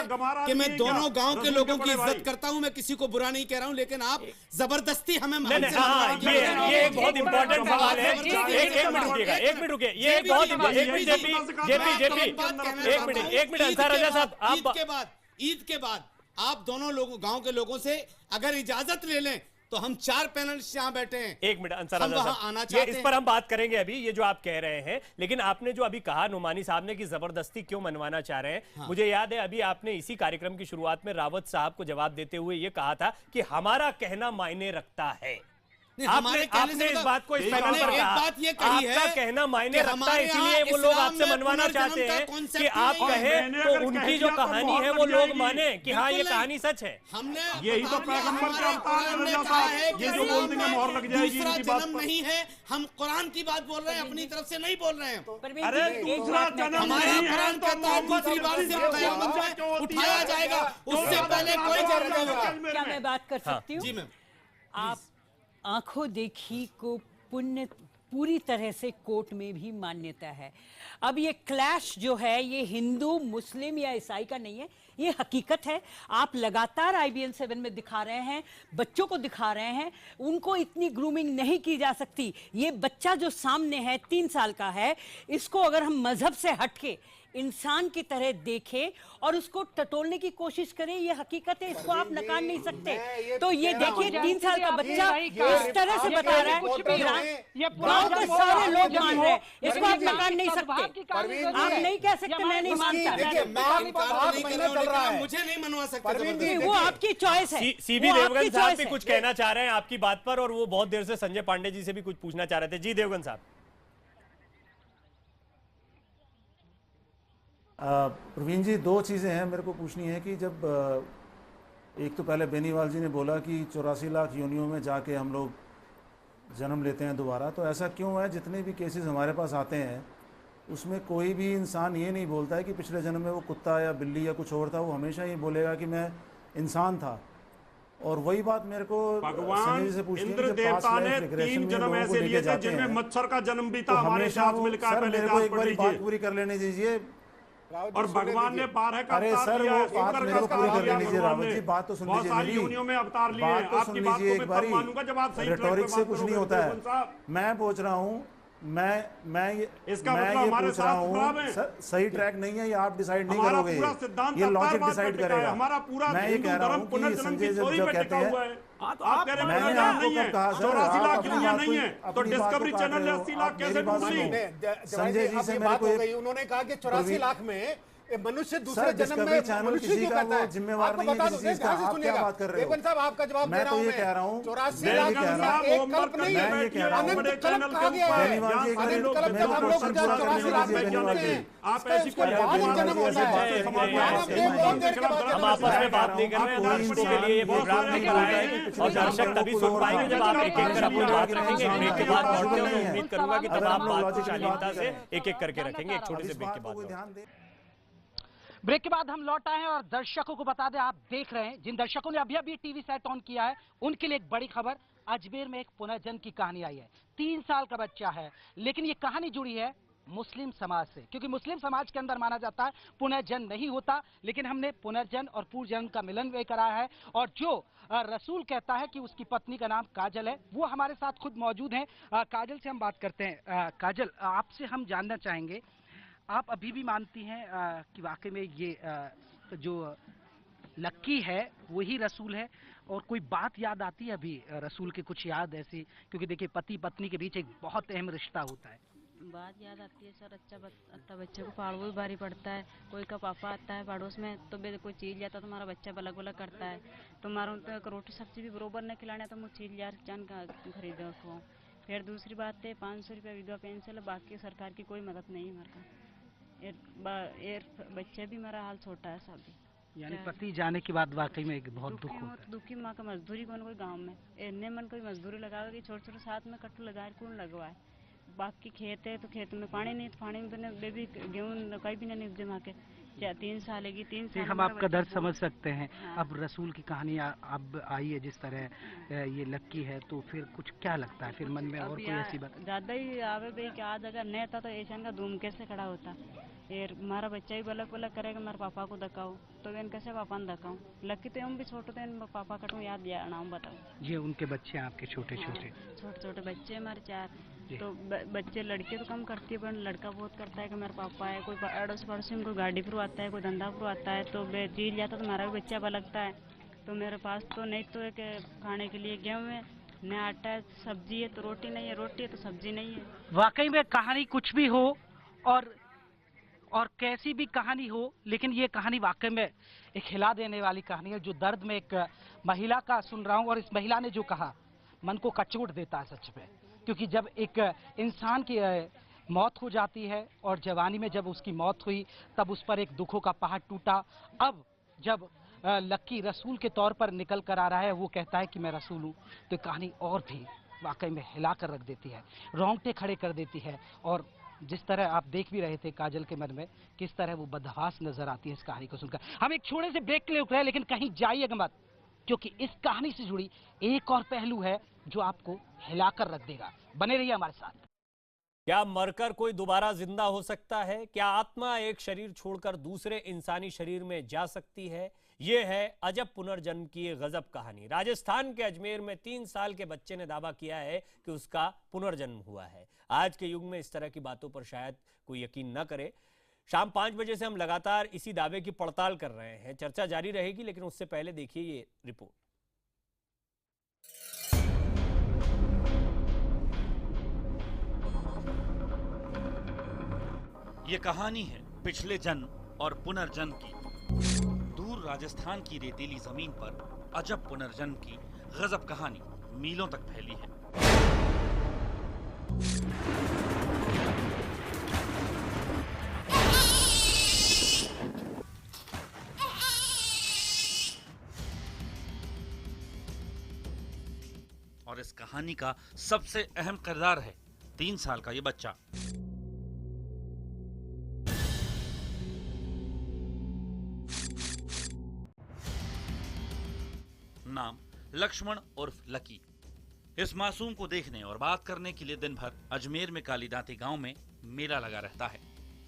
कि मैं दोनों गांव के लोगों की इज्जत करता हूं, मैं किसी को बुरा नहीं कह रहा हूं, लेकिन आप जबरदस्ती हमें ये एक बहुत इंपॉर्टेंट सवाल है। एक मिनट रुकिए, ये एक मिनट अंसार रजा साहब, ईद के बाद आप दोनों लोगों गांव के लोगों से अगर इजाजत ले लें तो हम 4 पैनलिस्ट यहाँ बैठे हैं। एक मिनट अंसार रजा साहब, ये इस पर हम बात करेंगे अभी, ये जो आप कह रहे हैं, लेकिन आपने जो अभी कहा नुमानी साहब ने कि जबरदस्ती क्यों मनवाना चाह रहे हैं, मुझे याद है अभी आपने इसी कार्यक्रम की शुरुआत में रावत साहब को जवाब देते हुए ये कहा था कि हमारा कहना मायने रखता है। आपने इस बात को इस पैनल पर कहा, आपका कहना मायने रखता है, इसलिए वो लोग आपसे मनवाना चाहते हैं कि आप कहें तो उनकी जो कहानी है वो लोग माने कि हाँ ये कहानी सच है। हमने यही तो पैगंबर का अवतार है रजा साहब, ये जो बोल देंगे मोहर लग जाएगी इनकी बात पर। नहीं है, हम कुरान की बात बोल रहे हैं, अपनी तरफ से नहीं बोल रहे हैं। अरे दूसरा जन्म हमारे कुरान कहता है दूसरी बार से क़यामत में उठाया जाएगा, उससे पहले कोई जरूरत नहीं होगा। क्या मैं बात कर सकती हूँ? जी मैम। आप आंखों देखी को पुण्य पूरी तरह से कोर्ट में भी मान्यता है। अब ये क्लैश जो है ये हिंदू मुस्लिम या ईसाई का नहीं है, ये हकीकत है। आप लगातार IBN 7 में दिखा रहे हैं, बच्चों को दिखा रहे हैं, उनको इतनी ग्रूमिंग नहीं की जा सकती। ये बच्चा जो सामने है 3 साल का है, इसको अगर हम मजहब से हटके इंसान की तरह देखें और उसको टटोलने की कोशिश करें, ये हकीकत है, इसको आप नकार नहीं सकते। तो ये देखिए 3 साल का बच्चा इस तरह से बता रहा है, गांव के सारे लोग मान रहे हैं, इसको आप नकार नहीं सकते। आप नहीं कह सकते मैं नहीं मानता, मुझे नहीं मनवा सकते, वो आपकी चॉइस है। सीबी देवगन साहब भी कुछ कहना चाह रहे हैं आपकी बात पर, और वो बहुत देर से संजय पांडे जी से भी कुछ पूछना चाह रहे थे। जी देवगन साहब। प्रवीण जी, 2 चीज़ें हैं मेरे को पूछनी है कि जब एक तो पहले बेनीवाल जी ने बोला कि 84 लाख योनियों में जाके हम लोग जन्म लेते हैं दोबारा, तो ऐसा क्यों है जितने भी केसेस हमारे पास आते हैं उसमें कोई भी इंसान ये नहीं बोलता है कि पिछले जन्म में वो कुत्ता या बिल्ली या कुछ और था, वो हमेशा ये बोलेगा कि मैं इंसान था। और वही बात मेरे को भगवान संजय जी से पूछनी है इंद्र कि देवता past ने life regression 3 में जन्म लोगों को ऐसे लेके लिए थे जाते जिनमें हैं। मच्छर का जन्म भी था। तो हमारे हमेशा साथ वो- मिलकर सर पहले मेरे को एक पढ़ बारी बात लीजिए। पूरी कर लेने दीजिए। और भगवान ने 12 का अरे अवतार सर लिया वो है, बात सुंदर मेरे का को पूरी अवतार कर लिया लेने दीजिए भगवान रावत ने। जी, बात तो सुन बहुत लीजिए सारी मेरी। योनियों में अवतार लिए बात हैं। तो आपकी सुन बात को लीजिए मैं एक तब बारी। मानूंगा जब आप सही ट्रैक पे रेटोरिक से बात कुछ नहीं करोगे होता है। बिल्कुल साहब। मैं पूछ रहा हूँ मैं इसका मैं मतलब ये हमारे पूछ रहा साथ खराब हूँ है। सही ट्रैक नहीं है, ये आप डिसाइड नहीं हमारा करोगे, पूरा सिद्धांत ये अवतार लॉजिक बात पे डिसाइड टिका है। करेगा। हमारा पूरा मैं ये हिंदू कह रहा धर्म हूँ कि पुनर्जन्म की संजय थ्योरी जब पे कहते टिका हैं, हुआ है। तो आप कह रहे हैं मैंने पुनर्जन्म आपको नहीं है, कब कहा सर, 84 आप लाख अपनी दुनिया बात नहीं को- है, तो अपनी बात को डिस्कवरी काट चैनल रहे ने हो। 80 लाख आप कैसे मेरी बात खुली? सुनो। संजय जी से मेरे बात को हो एक गई, उन्होंने कहा कि 84 लाख में मनुष्य दूसरे सर, जन्म डिस्कवरी में चैनल मनुष्य किसी क्यों का कहता वो है? जिम्मेवार आपको नहीं है बता किसी दो, चीज का। ध्यान से आप क्या सुनिएगा। बात कर रहे हो? देवबंद साहब आपका जवाब दे मैं रहा तो हूं ये मैं। कह रहा हूँ 84 मैं लाख ये कह रहा हूँ एक कल्प नहीं मैं है, ये कह रहा हूँ अनंत कल्प कहा गया है। बेनीवाल जी एक अनंत मिनट, कल्प मेरे जब हम को लोग क्वेश्चन 50 पूरा 84 करने लाख में दीजिए बेनीवाल पहुंचते जी। हैं, आप इसका ऐसी उसके कोई बाद बात जन्म होता है। हम आपस में बात नहीं कर रहे हैं, दर्शकों के लिए ये प्रोग्राम नहीं कर रहे हैं और दर्शक तभी सुन पाएंगे जब आप एक एक अपनी बात रखेंगे। ब्रेक के बाद लौटते हुए उम्मीद करूंगा कि तब आप बात को शालीनता से एक एक करके रखेंगे। एक छोटे से ब्रेक के बाद ब्रेक के बाद हम लौट आए हैं और दर्शकों को बता दें, आप देख रहे हैं, जिन दर्शकों ने अभी अभी टीवी सेट ऑन किया है उनके लिए एक बड़ी खबर। अजमेर में एक पुनर्जन्म की कहानी आई है। 3 साल का बच्चा है, लेकिन ये कहानी जुड़ी है मुस्लिम समाज से, क्योंकि मुस्लिम समाज के अंदर माना जाता है पुनर्जन्म नहीं होता, लेकिन हमने पुनर्जन्म और पूर्वजन्म का मिलन वे कराया है। और जो रसूल कहता है कि उसकी पत्नी का नाम काजल है, वो हमारे साथ खुद मौजूद हैं। काजल से हम बात करते हैं। काजल, आपसे हम जानना चाहेंगे, आप अभी भी मानती हैं कि वाकई में ये जो लक्की है वही रसूल है? और कोई बात याद आती है अभी रसूल की, कुछ याद ऐसी? क्योंकि देखिए पति पत्नी के बीच एक बहुत अहम रिश्ता होता है। बात याद आती है सर, अच्छा बच्चे को पाड़ो भी भारी पड़ता है। कोई का पापा आता है पड़ोस में तो कोई चीज जाता है तो हमारा बच्चा बलग बलग करता है, तो हमारा उनको रोटी सब्जी भी बरोबर नहीं खिलाने तो मुझे चीज यार जान खरीदो को। फिर दूसरी बात है 500 रुपया विधवा पेंशन, बाकी सरकार की कोई मदद नहीं हमारा। बच्चे भी मेरा हाल छोटा है सभी। यानी पति जाने के बाद वाकई में एक बहुत दुख होता है। दुखी माँ का मजदूरी कौन कोई गांव में इन्ने मन कोई मजदूरी लगावे कि छोटे छोटे साथ में कट्टू लगाए कौन लगवाए। बाकी खेत है तो खेत में पानी नहीं, तो पानी में बेबी गेहूँ कहीं भी नहीं निपजे माँ के। 3 साल है 3 साल हम आपका दर्द समझ सकते हैं। अब रसूल की कहानी अब आई है जिस तरह ये लक्की है, तो फिर कुछ क्या लगता है फिर मन में? और कोई ऐसी बात ज्यादा ही आवे भाई कि आज अगर नहीं था तो ऐसा का धूम कैसे खड़ा होता। यार हमारा बच्चा ही बलक बलक करेगा मेरे पापा को धकाओ, तो इन कैसे पापा ने धकाऊं? लक्की तो हम भी छोटे थे, पापा कटूँ याद नाम बताओ। ये उनके बच्चे हैं आपके छोटे छोटे? छोटे छोटे बच्चे हमारे 4। तो बच्चे लड़के तो कम करती है, पर लड़का बहुत करता है कि मेरा पापा है। कोई अड़ोस पड़ोसी में कोई गाड़ी पर आता है, कोई धंधा पर आता है, तो चीज जाता तो हमारा भी बच्चा बलकता है। तो मेरे पास तो नहीं तो एक खाने के लिए गेहूँ है, न आटा है, सब्जी है तो रोटी नहीं है, रोटी है तो सब्जी नहीं है। वाकई में कहानी कुछ भी हो और कैसी भी कहानी हो, लेकिन ये कहानी वाकई में एक हिला देने वाली कहानी है। जो दर्द में एक महिला का सुन रहा हूँ, और इस महिला ने जो कहा मन को कचोट देता है सच में। क्योंकि जब एक इंसान की मौत हो जाती है और जवानी में जब उसकी मौत हुई तब उस पर एक दुखों का पहाड़ टूटा। अब जब लक्की रसूल के तौर पर निकल कर आ रहा है, वो कहता है कि मैं रसूल हूँ, तो कहानी और भी वाकई में हिला कर रख देती है, रोंगटे खड़े कर देती है। और जिस तरह आप देख भी रहे थे काजल के मन में किस तरह वो बदहवास नजर आती है इस कहानी को सुनकर। हम एक छोटे से ब्रेक के लिए रुक रहे हैं, लेकिन कहीं जाइएगा मत, क्योंकि इस कहानी से जुड़ी एक और पहलू है जो आपको हिलाकर रख देगा। बने रहिए हमारे साथ। क्या मरकर कोई दोबारा जिंदा हो सकता है? क्या आत्मा एक शरीर छोड़कर दूसरे इंसानी शरीर में जा सकती है? यह है अजब पुनर्जन्म की एक गजब कहानी। राजस्थान के अजमेर में 3 साल के बच्चे ने दावा किया है कि उसका पुनर्जन्म हुआ है। आज के युग में इस तरह की बातों पर शायद कोई यकीन न करे। शाम 5 बजे से हम लगातार इसी दावे की पड़ताल कर रहे हैं। चर्चा जारी रहेगी, लेकिन उससे पहले देखिए ये रिपोर्ट। ये कहानी है पिछले जन्म और पुनर्जन्म की। दूर राजस्थान की रेतीली जमीन पर अजब पुनर्जन्म की गजब कहानी मीलों तक फैली है। और इस कहानी का सबसे अहम किरदार है 3 साल का ये बच्चा। नाम लक्ष्मण उर्फ लकी। इस मासूम को देखने और बात करने के लिए दिन भर अजमेर में कालीदांती गांव में मेला लगा रहता है।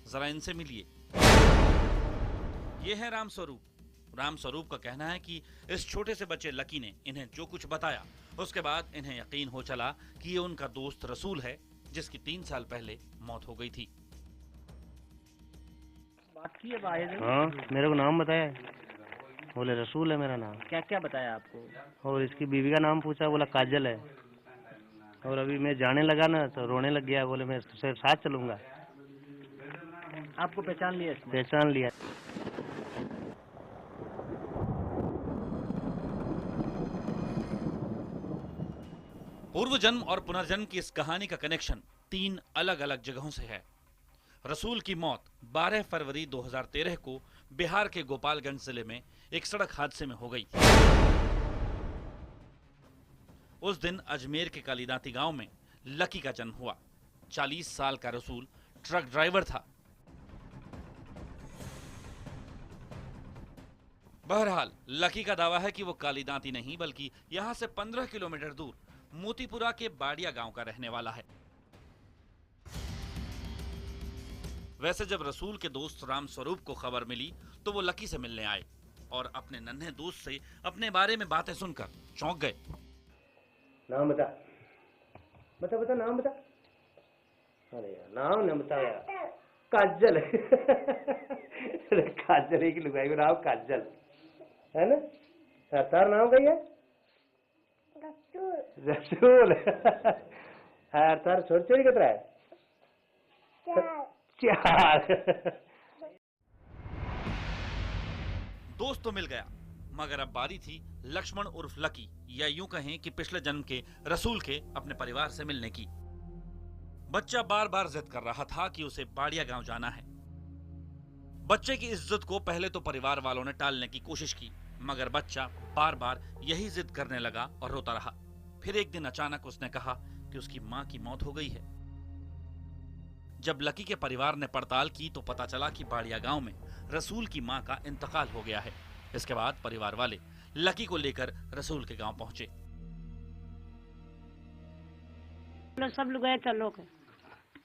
जरा इनसे मिलिए। ये है राम स्वरूप का कहना है कि इस छोटे से बच्चे लकी ने इन्हें जो कुछ बताया उसके बाद इन्हें यकीन हो चला कि ये उनका दोस्त रसूल है, जिसकी 3 साल पहले मौत हो गई थी। हाँ, मेरे को नाम बताया, बोले रसूल है मेरा नाम। क्या क्या बताया आपको? और इसकी बीवी का नाम पूछा, बोला काजल है। और अभी मैं जाने लगा ना तो रोने लग गया, बोले मैं तुझसे साथ चलूंगा। आपको पहचान लिया इसने? पहचान लिया। पूर्व जन्म और पुनर्जन्म की इस कहानी का कनेक्शन 3 अलग अलग जगहों से है। रसूल की मौत 12 फरवरी 2013 को बिहार के गोपालगंज जिले में एक सड़क हादसे में हो गई। उस दिन अजमेर के कालीदांती गांव में लकी का जन्म हुआ। 40 साल का रसूल ट्रक ड्राइवर था। बहरहाल लकी का दावा है कि वो कालीदांती नहीं बल्कि यहां से 15 किलोमीटर दूर मोतीपुरा के बाड़िया गांव का रहने वाला है। वैसे जब रसूल के दोस्त राम स्वरूप को खबर मिली तो वो लकी से मिलने आए और अपने नन्हे दोस्त से अपने बारे में बातें सुनकर चौंक गए। नाम बता, बता बता नाम बता। अरे यार नाम न बता यार। काजल अरे काजल एक लुगाई को नाम काजल है ना। तार नाम क्या है? रसूल। हाँ तार छोटी छोटी कितना है? 4। दोस्त तो मिल गया, मगर अब बारी थी लक्ष्मण उर्फ लकी, या यूं कहें कि पिछले जन्म के रसूल के अपने परिवार से मिलने की। बच्चा बार बार जिद कर रहा था कि उसे बाड़िया गांव जाना है। बच्चे की इस जिद को पहले तो परिवार वालों ने टालने की कोशिश की, मगर बच्चा बार बार यही जिद करने लगा और रोता रहा। फिर एक दिन अचानक उसने कहा कि उसकी मां की मौत हो गई है। जब लकी के परिवार ने पड़ताल की तो पता चला कि बाड़िया गांव में रसूल की मां का इंतकाल हो गया है। इसके बाद परिवार वाले लकी को लेकर रसूल के गांव पहुंचे। सब लोग गए चलो के,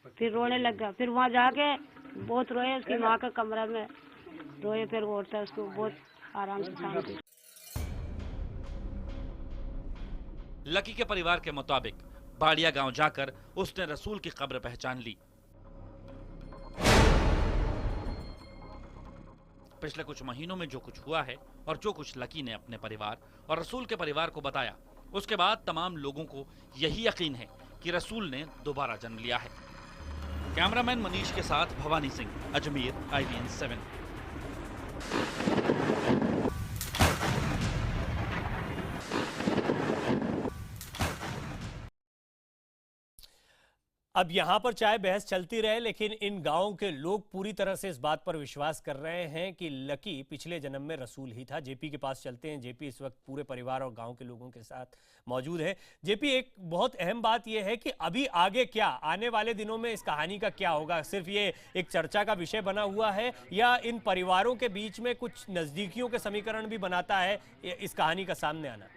फिर रोने लग गया। फिर वहाँ जाके बहुत रोए, उसकी माँ का कमरा में रोए। फिर वो उठता, उसको बहुत आराम से शांति। लकी के परिवार के मुताबिक बाड़िया गांव जाकर उसने रसूल की कब्र पहचान ली। पिछले कुछ महीनों में जो कुछ हुआ है और जो कुछ लकी ने अपने परिवार और रसूल के परिवार को बताया, उसके बाद तमाम लोगों को यही यकीन है कि रसूल ने दोबारा जन्म लिया है। कैमरामैन मनीष के साथ भवानी सिंह, अजमेर, IBN 7। अब यहाँ पर चाहे बहस चलती रहे, लेकिन इन गांवों के लोग पूरी तरह से इस बात पर विश्वास कर रहे हैं कि लकी पिछले जन्म में रसूल ही था। जेपी के पास चलते हैं। जेपी इस वक्त पूरे परिवार और गांव के लोगों के साथ मौजूद है। जेपी, एक बहुत अहम बात यह है कि अभी आगे क्या, आने वाले दिनों में इस कहानी का क्या होगा? सिर्फ ये एक चर्चा का विषय बना हुआ है या इन परिवारों के बीच में कुछ नजदीकियों के समीकरण भी बनाता है इस कहानी का सामने आना?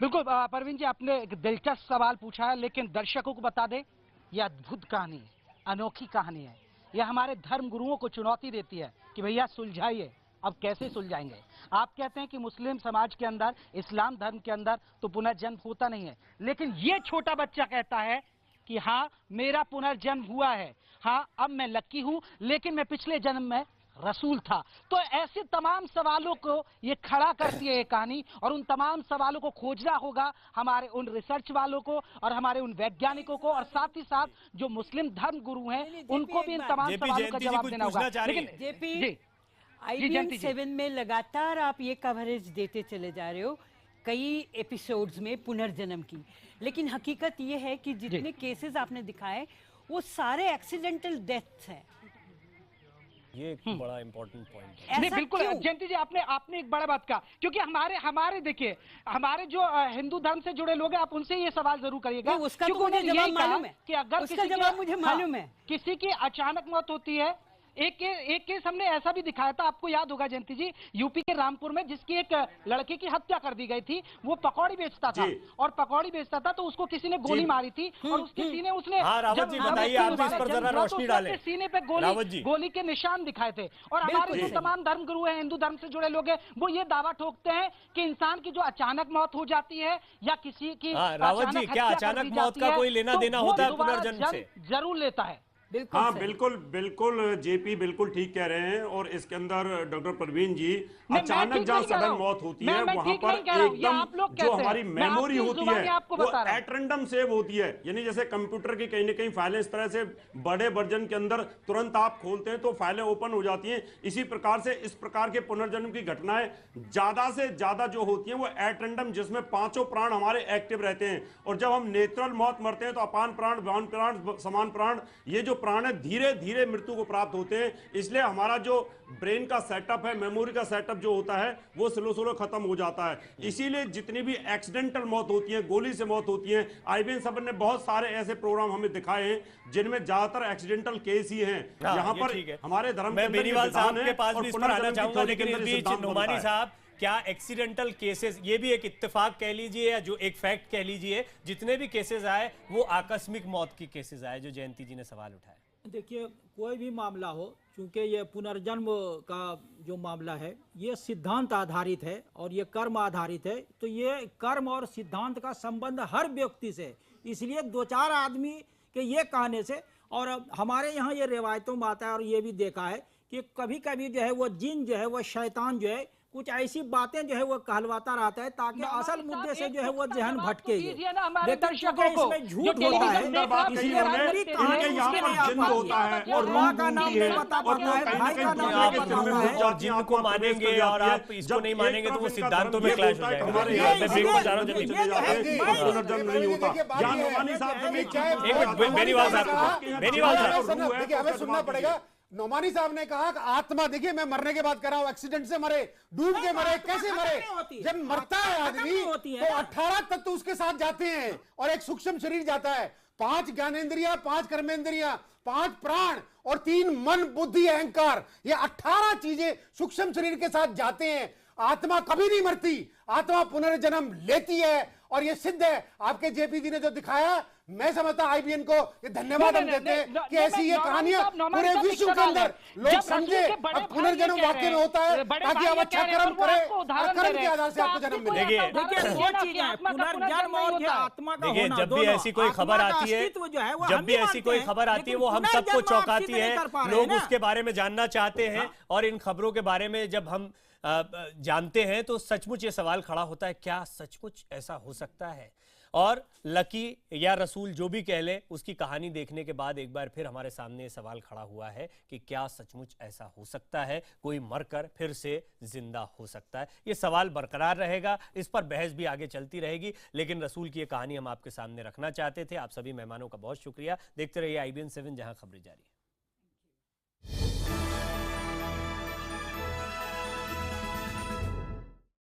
बिल्कुल परवीन जी, आपने एक दिलचस्प सवाल पूछा है, लेकिन दर्शकों को बता दें यह अद्भुत कहानी है, अनोखी कहानी है। यह हमारे धर्म गुरुओं को चुनौती देती है कि भैया सुलझाइए। अब कैसे सुलझाएंगे? आप कहते हैं कि मुस्लिम समाज के अंदर, इस्लाम धर्म के अंदर तो पुनर्जन्म होता नहीं है, लेकिन ये छोटा बच्चा कहता है कि हाँ मेरा पुनर्जन्म हुआ है, हाँ अब मैं लकी हूँ, लेकिन मैं पिछले जन्म में रसूल था। तो ऐसे तमाम सवालों को ये खड़ा करती है ये कहानी, और उन तमाम सवालों को खोजना होगा हमारे उन रिसर्च वालों को और हमारे उन वैज्ञानिकों को, और साथ ही साथ जो मुस्लिम धर्म गुरु हैं उनको भी इन तमाम सवालों का जवाब देना होगा। लेकिन जेपी, IBN 7 में लगातार आप ये कवरेज देते चले जा रहे हो कई एपिसोड्स में पुनर्जन्म की, लेकिन हकीकत ये है कि जितने केसेस आपने दिखाए वो सारे एक्सीडेंटल डेथ्स हैं। ये एक बड़ा इंपॉर्टेंट पॉइंट है। नहीं बिल्कुल जयंती जी, आपने एक बड़ा बात कहा, क्योंकि हमारे देखिए, हमारे जो हिंदू धर्म से जुड़े लोग हैं, आप उनसे ये सवाल जरूर करिएगा। उसका तो मुझे जवाब मालूम है कि अगर उसका जवाब मुझे मालूम है। किसी की अचानक मौत होती है एक केस हमने ऐसा भी दिखाया था, आपको याद होगा जयंती जी, यूपी के रामपुर में, जिसकी एक लड़के की हत्या कर दी गई थी। वो पकौड़ी बेचता था और पकौड़ी बेचता था तो उसको किसी ने गोली मारी थी और उसके सीने उसने रावत जी बताइए, आप इस पर जरा रोशनी डालें। सीने पे गोली के निशान दिखाए थे। और हमारे जो तमाम धर्म गुरु हैं, हिंदू धर्म से जुड़े लोग हैं, वो ये दावा ठोकते हैं कि इंसान की जो अचानक मौत हो जाती है या किसी की रावत जी, क्या अचानक मौत का कोई लेना देना होता है पुनर्जन्म से? जरूर लेता है। हाँ बिल्कुल बिल्कुल, जेपी बिल्कुल ठीक कह रहे हैं। और इसके अंदर डॉक्टर प्रवीण जी, अचानक जहाँ सडन मौत होती है वहां पर एकदम जो हमारी मेमोरी होती है वो एट रैंडम सेव होती है। यानी जैसे कंप्यूटर की कहीं ना कहीं फाइलें इस तरह से बड़े वर्जन के अंदर तुरंत आप खोलते हैं तो फाइलें ओपन हो जाती हैं। इसी प्रकार से इस प्रकार के पुनर्जन्म की घटनाएं ज्यादा से ज्यादा जो होती हैं वो एट रैंडम, जिसमें पांचों प्राण हमारे एक्टिव रहते हैं। और जब हम नेचुरल मौत मरते हैं तो अपान प्राण, वान प्राण, समान प्राण, ये जो प्राण है धीरे धीरे मृत्यु को प्राप्त होते हैं। इसलिए हमारा जो ब्रेन का सेटअप है, मेमोरी का सेटअप जो होता है वो स्लो स्लो खत्म हो जाता है। इसीलिए जितनी भी एक्सीडेंटल मौत होती है, गोली से मौत होती है, IBN सबन ने बहुत सारे ऐसे प्रोग्राम हमें दिखाए हैं जिनमें ज्यादातर एक्सीडेंटल केस ही हैं। यहाँ पर हमारे धर्म मैं बेनीवाल साहब के पास भी इस पर आना चाहूंगा, लेकिन इस बीच नोमानी साहब, क्या एक्सीडेंटल केसेस, ये भी एक इत्तेफाक कह लीजिए या जो एक फैक्ट कह लीजिए, जितने भी केसेस आए वो आकस्मिक मौत की केसेस आए, जो जयंती जी ने सवाल उठाया? देखिए, कोई भी मामला हो, क्योंकि ये पुनर्जन्म का जो मामला है ये सिद्धांत आधारित है और ये कर्म आधारित है, तो ये कर्म और सिद्धांत का संबंध हर व्यक्ति से, इसलिए दो चार आदमी के ये कहने से, और हमारे यहाँ ये रिवायतों में आता है और ये भी देखा है कि कभी कभी जो है वो जिन जो है वो शैतान जो है कुछ ऐसी बातें जो है वो कहलवाता रहता है ताकि असल मुद्दे से जो है वो जहन भटके। लेकिन चूंकि इसमें झूठ होता है, इसलिए पूरी कहानी उसमें नहीं आ पाती है। और माँ का नाम नहीं पता पड़ता है, भाई का नाम नहीं पता होता है। और जिनको मानेंगे और आप इसको नहीं मानेंगे तो वो सिद्धांतों में क्लैश हो जाएगा। सुनना पड़ेगा। नोमानी साहब ने कहा कि आत्मा, देखिए मैं मरने के बाद कर रहा हूं, एक्सीडेंट से मरे, डूब के मरे, कैसे मरे? जब मरता है आदमी तो 18 तत्व उसके साथ जाते हैं और एक सूक्ष्म शरीर जाता है। 5 ज्ञानेंद्रियां, 5 कर्मेंद्रियां, 5 प्राण और 3 मन, बुद्धि, अहंकार, ये 18 चीजें सूक्ष्म शरीर के साथ जाते हैं। आत्मा कभी नहीं मरती, आत्मा पुनर्जन्म लेती है और ये सिद्ध है। आपके जेपी जी ने जो दिखाया, मैं समझता IBN को ये धन्यवाद हम देते हैं कि ऐसी ये कहानियां पूरे विश्व के अंदर लोग समझे और पुनर्जन्म वाकई में होता है, ताकि आप अच्छा कर्म करें और कर्म के आधार से आपको जन्म मिले। देखिए, जब भी ऐसी कोई खबर आती है, जब भी ऐसी कोई खबर आती है वो हम सबको चौंकाती है, लोग उसके बारे में जानना चाहते हैं। और इन खबरों के बारे में जब हम जानते हैं तो सचमुच ये सवाल खड़ा होता है, क्या सचमुच ऐसा हो सकता है? और लकी या रसूल जो भी कह ले, उसकी कहानी देखने के बाद एक बार फिर हमारे सामने ये सवाल खड़ा हुआ है कि क्या सचमुच ऐसा हो सकता है, कोई मरकर फिर से जिंदा हो सकता है? ये सवाल बरकरार रहेगा, इस पर बहस भी आगे चलती रहेगी, लेकिन रसूल की ये कहानी हम आपके सामने रखना चाहते थे। आप सभी मेहमानों का बहुत शुक्रिया। देखते रहिए IBN 7, जहां खबरें जारी है।